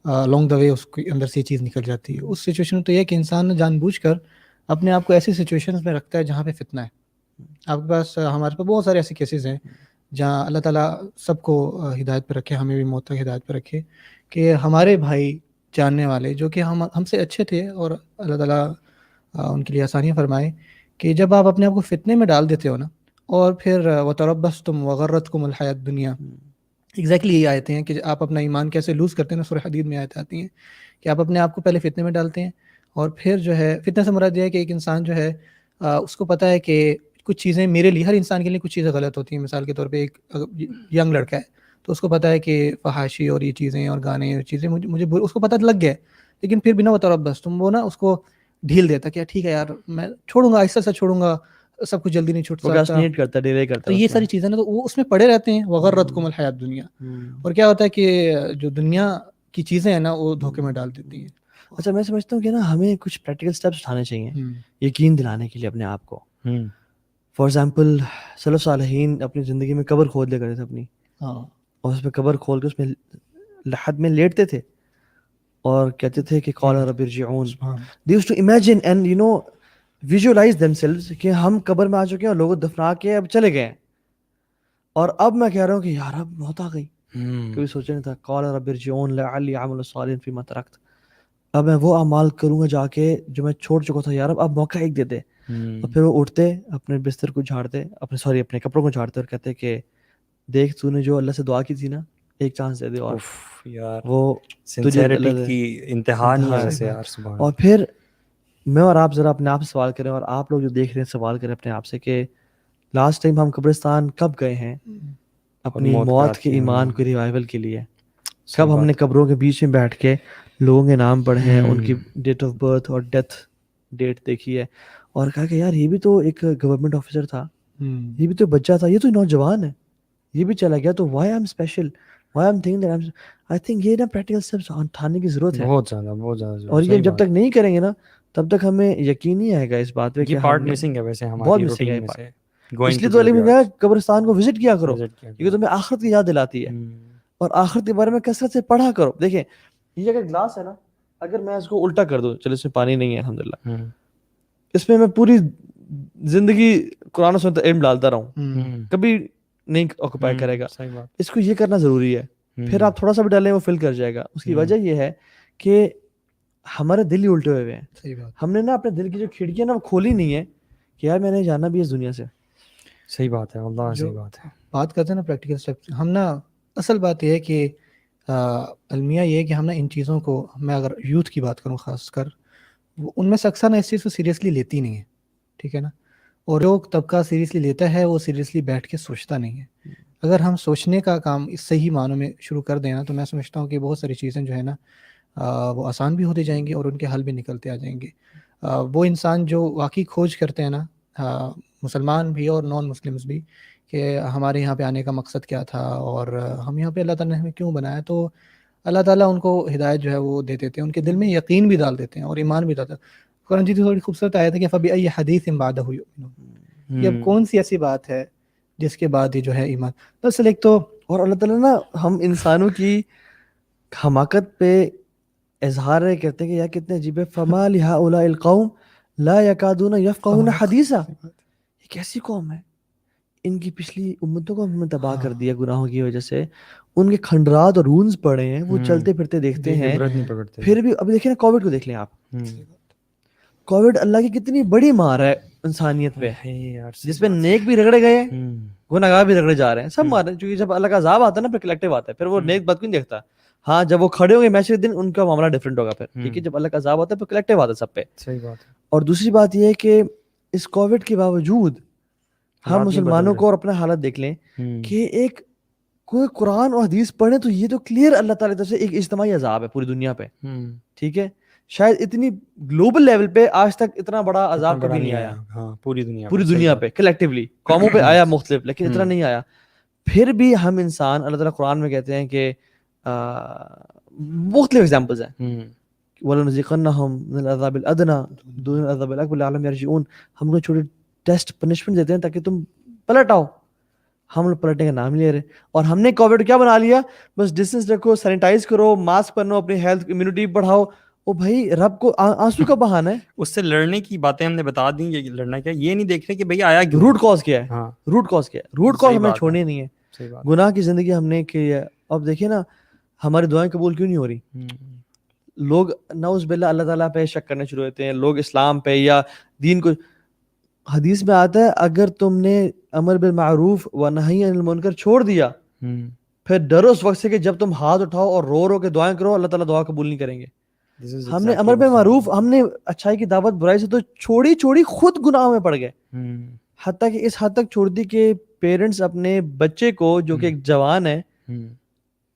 لانگ دا وے اس کے اندر سے چیز نکل جاتی ہے. اس سچویشن میں تو یہ کہ انسان جان بوجھ کر اپنے آپ کو ایسی سچویشنز میں رکھتا ہے جہاں پہ فتنہ ہے. آپ کے پاس، ہمارے پاس بہت سارے ایسے کیسز ہیں جہاں اللہ تعالیٰ سب کو ہدایت پہ رکھے، ہمیں بھی موت تک ہدایت پہ رکھے، کہ ہمارے بھائی جاننے والے جو کہ ہم سے اچھے تھے، اور اللہ تعالیٰ ان کے لیے آسانیاں فرمائے، کہ جب آپ اپنے آپ کو فتنے میں ڈال دیتے ہو نا، اور پھر وَتَرَبَّصْتُمْ وَغَرَّتْكُمُ الْحَيَاةُ الدُّنْيَا، ایگزیکٹلی یہ آیتیں ہیں کہ آپ اپنا ایمان کیسے لوز کرتے ہیں نا. سورہ حدید میں آیت آتی ہیں کہ آپ اپنے آپ کو پہلے فتنے میں ڈالتے ہیں، اور پھر جو ہے فتنہ سے مراد یہ ہے کہ ایک انسان جو ہے اس کو پتہ ہے کہ کچھ چیزیں میرے لیے، ہر انسان کے لیے کچھ چیزیں غلط ہوتی ہیں. مثال کے طور پہ ایک ینگ لڑکا ہے تو اس کو پتہ ہے کہ فحاشی اور یہ چیزیں اور گانے اور چیزیں مجھے اس کو پتہ لگ گیا ہے، لیکن پھر بنا بطور بس تم وہ نا اس کو ڈھیل دیتا کہ ٹھیک ہے یار میں چھوڑوں گا، آہستہ سے چھوڑوں گا، سب کچھ جلدی نہیں چھوٹ سکتا. پروکراسٹینیٹ کرتا ہے، ڈیلے کرتا تو ہے. یہ ساری چیزیں نا تو وہ اس میں پڑے رہتے ہیں. وغرتکم الحیات دنیا. اور کیا ہوتا ہے کہ جو دنیا کی چیزیں ہیں نا وہ دھوکے میں ڈال دیتی ہیں. اچھا میں سمجھتا ہوں کہ نا ہمیں کچھ پریکٹیکل اسٹیپس اٹھانے چاہیے یقین دلانے کے لیے اپنے آپ کو. فار ایگزامپل سلف صالحین اپنی زندگی میں قبر کھود لیا کرتے تھے اپنی، اور اس میں قبر کھول کے اس میں لحد میں لیٹتے تھے اور کہتے تھے کہ قال رب ارجعون. They used to imagine and you know visualize themselves کہ ہم قبر میں آ چکے ہیں اور لوگوں دفنا کے اب چلے گئے ہیں. اور اب میں کہہ رہا ہوں کہ یار اب موت آ گئی. کبھی سوچا نہیں تھا قال رب ارجعون لعلی اعمل صالحا فیما ترکت. اب میں وہ اعمال کروں گا جا کے جو میں چھوڑ چکا تھا، یار اب موقع ایک دے دے. اور پھر وہ اٹھتے، اپنے بستر کو جھاڑتے، اپنے کپڑوں کو جھاڑتے اور کہتے کہ دیکھ تو نے جو اللہ سے دعا کی تھی نا، ایک چانس دے دے اور وہ سنسیریٹی کی انتہا نہیں ہے ویسے یار. سبحان. اور پھر میں اور آپ ذرا اپنے آپ سے سوال کریں، اور آپ لوگ جو دیکھ رہے ہیں سوال کریں اپنے آپ سے کہ لاسٹ ٹائم ہم قبرستان کب گئے ہیں اپنی موت کے ایمان کو ریوائول کے لیے؟ کب ہم نے قبروں کے بیچ میں بیٹھ کے لوگوں کے نام پڑھے ہیں، ان کی ڈیٹ آف برتھ اور ڈیتھ ڈیٹ دیکھی ہے اور کہا کہ یار یہ بھی تو ایک گورنمنٹ آفیسر تھا، یہ بھی تو بچہ تھا، یہ تو نوجوان ہے، یہ بھی چلا گیا، تو why I am special, why I am thinking that I think یہ نا پریکٹیکل اسٹیپس اٹھانے کی ضرورت ہے بہت زیادہ. اور یہ جب تک نہیں کریں گے نا تب تک ہمیں یقین نہیں آئے گا اس بات پہ کہ پارٹ مسنگ ہے ویسے ہماری روٹین میں سے. اس لیے تو علی نے کہا قبرستان کو وزٹ کیا کرو کیونکہ تمہیں آخرت کی یاد دلاتی ہے اور آخرت کے بارے میں کثرت سے پڑھا کرو. دیکھیں یہ اگر گلاس ہے نا، اگر میں اس کو الٹا کر دوں، چلو اس میں پانی نہیں ہے الحمدللہ، اس میں پوری زندگی قرآن و سنت علم ڈالتا رہوں، کبھی نہیں آکوپائی کرے گا. اس کو یہ کرنا ضروری ہے. پھر آپ تھوڑا سا بھی ڈالیں وہ فل کر جائے گا. اس کی وجہ یہ ہے کہ ہمارے دل ہی الٹے ہوئے ہیں. ہم نے نا اپنے دل کی جو کھڑکیاں نا وہ کھولی نہیں ہے کہ یار میں نے جانا بھی اس دنیا سے. صحیح بات ہے واللہ، صحیح بات ہے. بات کرتے ہیں نا پریکٹیکل اسٹیپ، ہم نا اصل بات یہ ہے کہ المیہ یہ ہے کہ ہم نا ان چیزوں کو، میں اگر یوتھ کی بات کروں خاص کر، وہ ان میں سے اکثر نا اس چیز کو سیریسلی لیتی نہیں ہے، ٹھیک ہے نا. اور جو طبقہ سیریسلی لیتا ہے وہ سیریسلی بیٹھ کے سوچتا نہیں ہے. اگر ہم سوچنے کا کام اس صحیح معنوں میں شروع کر دیں نا تو میں سمجھتا ہوں کہ بہت ساری چیزیں جو ہے نا وہ آسان بھی ہوتی جائیں گی اور ان کے حل بھی نکلتے آ جائیں گے. وہ انسان جو واقعی کھوج کرتے ہیں نا، مسلمان بھی اور نان مسلمز بھی، کہ ہمارے یہاں پہ آنے کا مقصد کیا تھا اور ہم یہاں پہ اللہ تعالیٰ نے ہمیں کیوں بنایا، تو اللہ تعالیٰ ان کو ہدایت جو ہے وہ دے دیتے ہیں، ان کے دل میں یقین بھی ڈال دیتے ہیں اور ایمان بھی ڈالتے ہیں. قرآن جی تھوڑی خوبصورت آیت ہے کہ فَبِأَيِّ حَدِيثٍ بَعْدَهُ يُؤْمِنُونَ. یہ اب کون سی ایسی بات ہے جس کے بعد یہ جو ہے ایمان. دراصل ایک تو اور اللہ تعالیٰ نا ہم انسانوں کی حماقت پہ اظہار کرتے ہیں کہ یار کتنے عجیب ہے. فَمَا لِهَؤُلَاءِ الْقَوْمِ لَا يَكَادُونَ يَفْقَهُونَ حَدِيثًا. یہ کیسی قوم ہے، ان کی پچھلی امتوں کو ہم نے تباہ کر دیا گناہوں کی وجہ سے. ان کے کھنڈرات اور رونز پڑے ہیں، وہ چلتے پھرتے دیکھتے ہیں پھر بھی. اب دیکھیں نا کووڈ کو دیکھ لیں آپ، کووڈ اللہ کی کتنی بڑی مار ہے انسانیت پہ، جس پہ نیک بھی رگڑے گئے ہیں، گناہگار بھی رگڑے جا رہے ہیں، سب مار رہے ہیں. کیونکہ جب اللہ کا عذاب آتا ہے نا پھر کلیکٹیو آتا ہے، پھر وہ نیک بد کو نہیں دیکھتا. ہاں جب وہ کھڑے ہوں گے میچ کے دن ان کا معاملہ ڈفرینٹ ہوگا پھر، ٹھیک ہے. جب اللہ کا عذاب آتا ہے پھر کلیکٹیو آتا ہے سب پہ. صحیح بات ہے. اور دوسری بات یہ ہے کہ اس کووڈ کے باوجود ہم مسلمانوں کو اور اپنا حالت دیکھ لیں کہ ایک کوئی قرآن اور حدیث پڑھیں تو یہ تو کلیئر اللہ تعالیٰ کی طرف سے ایک اجتماعی عذاب ہے پوری دنیا پہ، ٹھیک ہے. شاید اتنی گلوبل لیول پہ آج تک اتنا بڑا عذاب کبھی نہیں آیا. ہاں پوری دنیا پہ کلیکٹیولی قوموں پہ آیا مختلف، لیکن اتنا نہیں آیا. پھر بھی ہم انسان، اللہ تعالیٰ قرآن میں کہتے ہیں کہ مختلف ایگزامپلز ہیں، وَلَنُذِيقَنَّهُم مِّنَ الْعَذَابِ الْأَدْنَىٰ دُونَ الْعَذَابِ الْأَكْبَرِ لَعَلَّهُمْ يَرْجِعُونَ. ہم کو چھوٹے ٹیسٹ پنشمنٹ دیتے ہیں تاکہ تم پلٹ آؤ. ہم لوگ پلٹنے کا نام نہیں لے رہے. اور ہم نے کووڈ کیا بنا لیا، بس ڈسٹینس رکھو، سینیٹائز کرو، ماسک پہنو، اپنی ہیلتھ امیونٹی بڑھاؤ. او بھائی رب کو آنسو کا بہانہ ہے. اس سے لڑنے کی باتیں ہم نے بتا دیں کہ لڑنا کیا، یہ نہیں دیکھ رہے کہ بھئی آیا کیوں، روٹ کاز کیا ہے. روٹ کاز ہمیں چھوڑنی نہیں ہے. گناہ کی زندگی ہم نے کی ہے. اب دیکھیں نا ہماری دعائیں قبول کیوں نہیں ہو رہی. لوگ نعوذ باللہ اللہ تعالیٰ پہ شک کرنے شروع ہوتے ہیں، لوگ اسلام پہ یا دین کو. حدیث میں آتا ہے اگر تم نے امر بالمعروف و نہی عن المنکر چھوڑ دیا، پھر ڈرو اس وقت سے کہ جب تم ہاتھ اٹھاؤ اور رو کے دعائیں کرو اللہ تعالیٰ دعا قبول نہیں کریں گے. This is ہم نے exactly امر what's بالمعروف happening. ہم نے اچھائی کی دعوت برائی سے تو چھوڑی خود گناہوں میں پڑ گئے, حتیٰ کہ اس حد تک چھوڑ دی کہ پیرنٹس اپنے بچے کو جو کہ ایک جوان ہے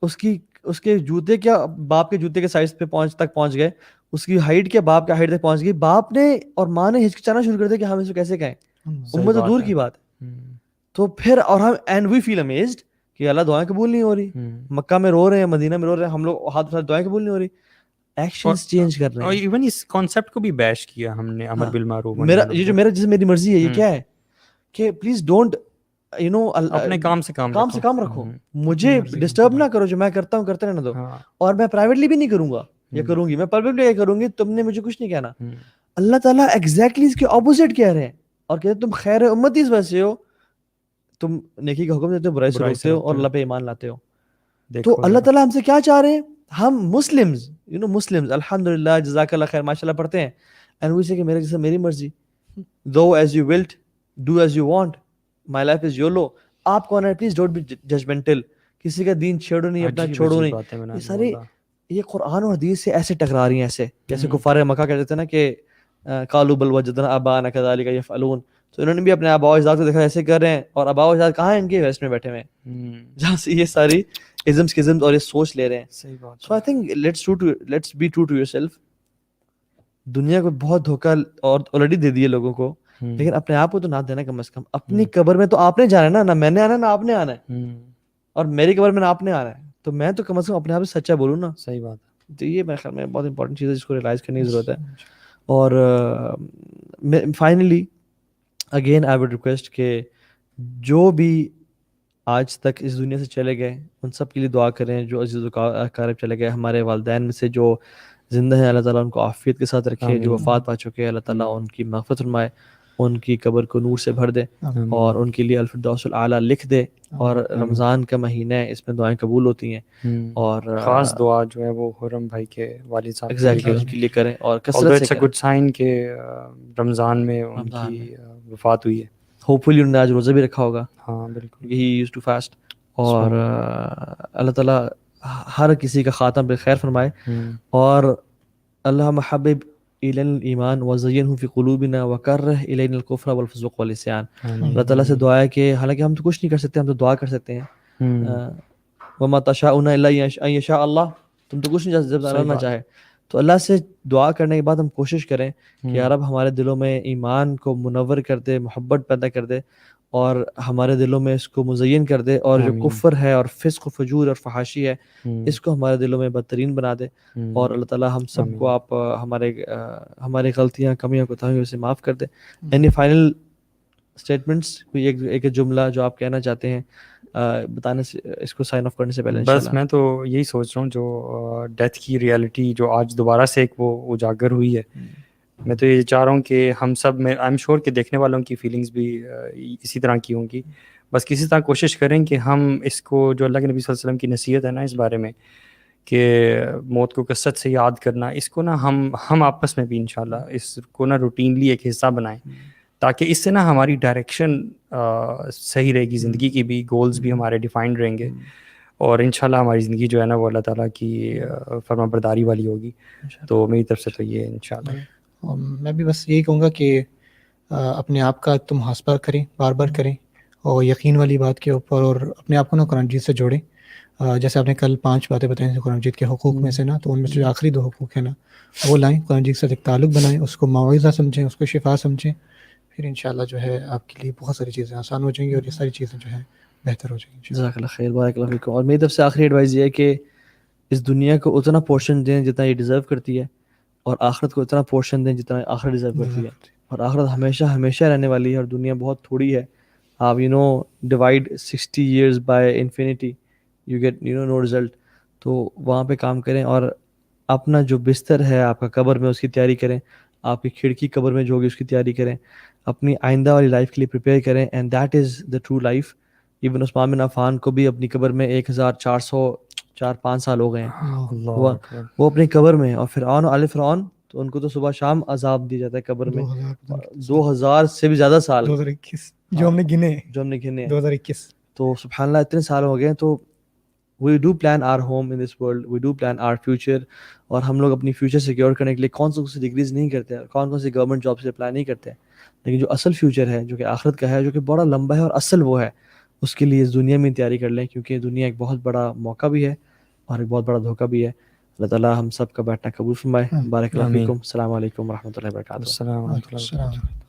اس کے جوتے کیا باپ کے جوتے کے سائز پہ پہنچ گئے, اس کی ہائٹ کیا باپ کے ہائٹ تک پہنچ گئی, باپ نے اور ماں نے ہچکچانا شروع کر دیا کہ ہم اس کو کیسے کہیں, امت تو دور کی بات ہے. تو پھر اور ہم اینڈ وی فیل امیزڈ کہ اللہ دعائیں قبول نہیں ہو رہی, مکہ میں رو رہے ہیں, مدینہ میں رو رہے ہیں, ہم لوگ ہاتھ اٹھا دعائیں قبول نہیں ہو رہی, ایکشنز چینج کر رہے اور ہیں. ایون اس کانسیپٹ کو بھی بیش کیا ہم نے امر بالمعروف. میری مرضی ہے یہ کیا ہے کہ پلیز ڈونٹ اپنے کام سے کام رکھو, مجھے ڈسٹرب نہ کرو, جو میں کرتا ہوں کرتے رہنے دو, اور میں پرائیویٹلی بھی نہیں کروں گا یا کروں گی, میں پبلکلی یہ کروں گی, تم نے مجھے کچھ نہیں کہنا. اللہ تعالیٰ ایگزیکٹلی اس کے اپوزٹ کہہ رہے ہیں اور کہتے ہیں تم خیر امتی اس وجہ سے ہو, تم نیکی کا حکم دیتے ہو, برائی سے روکتے ہو اور اللہ پہ ایمان لاتے ہو. تو اللہ تعالیٰ ہم سے کیا چاہ رہے ہیں, ہم مسلمز الحمدللہ جزاک اللہ خیر ماشاءاللہ پڑھتے ہیں, اینڈ وی سے کہ میرے جیسا میری مرضی, do as you wilt do as you want, my life is YOLO. آپ کون ہے, پلیز ڈونٹ بی ججمنٹل, کسی کا دین چھیڑو نہیں, اپنا چھوڑو نہیں. یہ سارے یہ قرآن اور حدیث سے ایسے ٹکرا رہی ہیں, ایسے جیسے کفار مکہ کہتے تھے نا کہ قالوا بل وجدنا آباءنا كذلك يفعلون, تو انہوں نے بھی اپنے آباء و اجداد کو دیکھا ایسے کر رہے ہیں, اور آباء و اجداد کہاں ہیں, ان کے ویسٹ میں بیٹھے ہوئے ہیں جہاں سے یہ ساری ازمز اور یہ سوچ لے رہے ہیں. صحیح بات. So I think let's be true to yourself. دنیا کو بہت دھوکہ اور آلریڈی دے دیے لوگوں کو, لیکن اپنے آپ کو تو نہ دینا کم از کم. اپنی قبر میں تو آپ نے جانا ہے نا میں نے آنا ہے نہ آپ نے آنا ہے, اور میری قبر میں نہ آپ نے آنا ہے, تو میں تو کم از کم اپنے آپ سے سچا بولوں نا. صحیح بات. تو یہ میرے خیال میں بہت امپورٹنٹ چیز ہے جس کو ریلائز کرنے کی ضرورت ہے. اور finally again I would request کہ جو بھی آج تک اس دنیا سے چلے گئے ان سب کے لیے دعا کریں, جو عزیز و اقارب چلے گئے, ہمارے والدین میں سے جو زندہ ہیں اللہ تعالیٰ ان کو عافیت کے ساتھ رکھے, جو وفات پا چکے ہیں اللہ تعالیٰ ان کی مغفرت فرمائے, ان کی قبر کو نور سے بھر دے, اور ان کے لیے الفردوس الاعلیٰ لکھ دے. اور رمضان کا مہینہ ہے, اس میں دعائیں قبول ہوتی ہیں, اور خاص دعا جو ہے وہ حرم بھائی کے والد صاحب ایگزیکٹلی ان کے لیے کریں, اور کثرت سے کریں. گڈ سائن کہ رمضان میں ان کی وفات ہوئی ہے. ہوپ فلی انہوں نے آج روزہ بھی رکھا ہوگا. ہاں بالکل, ہی یوز ٹو فاسٹ. اور اللہ تعالیٰ ہر کسی کا خاتم بخیر فرمائے, اور اللہ محبب الی الایمان وزینہ فی قلوبنا وکرہ الینا الکفر والفسوق والعصیان. اللہ تعالیٰ سے دعا ہے کہ حالانکہ ہم تو کچھ نہیں کر سکتے, ہم تو دعا کر سکتے ہیں, وما تشاءون الا ان یشاء اللہ, تم تو کچھ نہیں جب اللہ نہ چاہے. تو اللہ سے دعا کرنے کے بعد ہم کوشش کریں کہ یا رب ہمارے دلوں میں ایمان کو منور کر دے, محبت پیدا کر دے, اور ہمارے دلوں میں اس کو مزین کر دے, اور جو کفر ہے اور فسق و فجور اور فحاشی ہے اس کو ہمارے دلوں میں بدترین بنا دے. اور اللہ تعالیٰ ہم سب کو آپ ہمارے غلطیاں کمیاں کوتاہیوں سے معاف کر دے. اینی فائنل اسٹیٹمنٹس, کوئی ایک جملہ جو آپ کہنا چاہتے ہیں بتانے سے, اس کو سائن آف کرنے سے پہلے؟ بس میں تو یہی سوچ رہا ہوں جو ڈیتھ کی ریالٹی جو آج دوبارہ سے ایک وہ اجاگر ہوئی ہے, میں تو یہ چاہ رہا ہوں کہ ہم سب میں آئی ایم شیور کہ دیکھنے والوں کی فیلنگز بھی اسی طرح کی ہوں گی. بس کسی طرح کوشش کریں کہ ہم اس کو جو اللہ کے نبی صلی اللہ علیہ وسلم کی نصیحت ہے نا اس بارے میں کہ موت کو کثرت سے یاد کرنا, اس کو نا ہم آپس میں بھی انشاءاللہ اس کو نا روٹینلی ایک حصہ بنائیں, تاکہ اس سے نا ہماری ڈائریکشن صحیح رہے گی, زندگی کی بھی گولز بھی ہمارے ڈیفائنڈ رہیں گے, اور انشاءاللہ ہماری زندگی جو ہے نا وہ اللہ تعالیٰ کی فرما برداری والی ہوگی. تو میری طرف سے تو یہ انشاءاللہ. میں بھی بس یہی کہوں گا کہ اپنے آپ کا تم محاسبہ کریں, بار بار کریں, اور یقین والی بات کے اوپر, اور اپنے آپ کو نا قرآن مجید سے جوڑیں. جیسے آپ نے کل 5 باتیں بتائیں ہیں قرآن مجید کے حقوق میں سے نا, تو ان میں سے جو آخری 2 حقوق ہیں نا وہ لائیں, قرآن مجید سے ایک تعلق بنائیں, اس کو موعظہ سمجھیں, اس کو شفا سمجھیں, پھر انشاءاللہ جو ہے آپ کے لیے بہت ساری چیزیں آسان ہو جائیں گی, اور یہ ساری چیزیں جو ہے بہتر ہو جائیں گی. جزاک اللہ خیر, بارک اللہ فیکم. اور میری طرف سے آخری ایڈوائز یہ ہے کہ اس دنیا کو اتنا پورشن دیں جتنا یہ ڈیزرو کرتی ہے, اور آخرت کو اتنا پورشن دیں جتنا آخرت ڈیزرو کرتی ہے. اور آخرت ہمیشہ ہمیشہ رہنے والی ہے, اور دنیا بہت تھوڑی ہے. آپ divide 60 years by infinity, you get no result. تو وہاں پہ کام کریں, اور اپنا جو بستر ہے آپ کا قبر میں اس کی تیاری کریں, آپ کی کھڑکی قبر میں جو ہوگی اس کی تیاری کریں, اپنی آئندہ والی لائف کے لیے پریپیئر کریں, and that is the true life. Even Usman bin Affan کو بھی اپنی قبر میں 1404-5 سال ہو گئے ہیں, وہ اپنی قبر میں. اور فرعون آل فرعون, تو ان کو تو صبح شام عذاب دیا جاتا ہے قبر میں, 2000 سے بھی زیادہ سال, 2021 جو ہم نے گنے 2021. تو سبحان اللہ اتنے سال ہو گئے. تو we do plan our home in this world, we do plan our future, اور ہم لوگ اپنی فیوچر سیکیور کرنے کے لیے کون سی ڈگریز نہیں کرتے, کون سی گورنمنٹ جاب سے اپلائی نہیں کرتے, لیکن جو اصل فیوچر ہے جو کہ آخرت کا ہے, جو کہ بڑا لمبا ہے اور اصل وہ ہے, اس کے لیے اس دنیا میں تیاری کر لیں, کیونکہ دنیا ایک بہت بڑا موقع بھی ہے اور ایک بہت بڑا دھوکہ بھی ہے. اللہ تعالیٰ ہم سب کا بیٹھنا قبول فرمائے. بارک اللہ فیکم. السلام علیکم ورحمۃ اللہ وبرکاتہ. السلام ورحمۃ اللہ وبرکاتہ.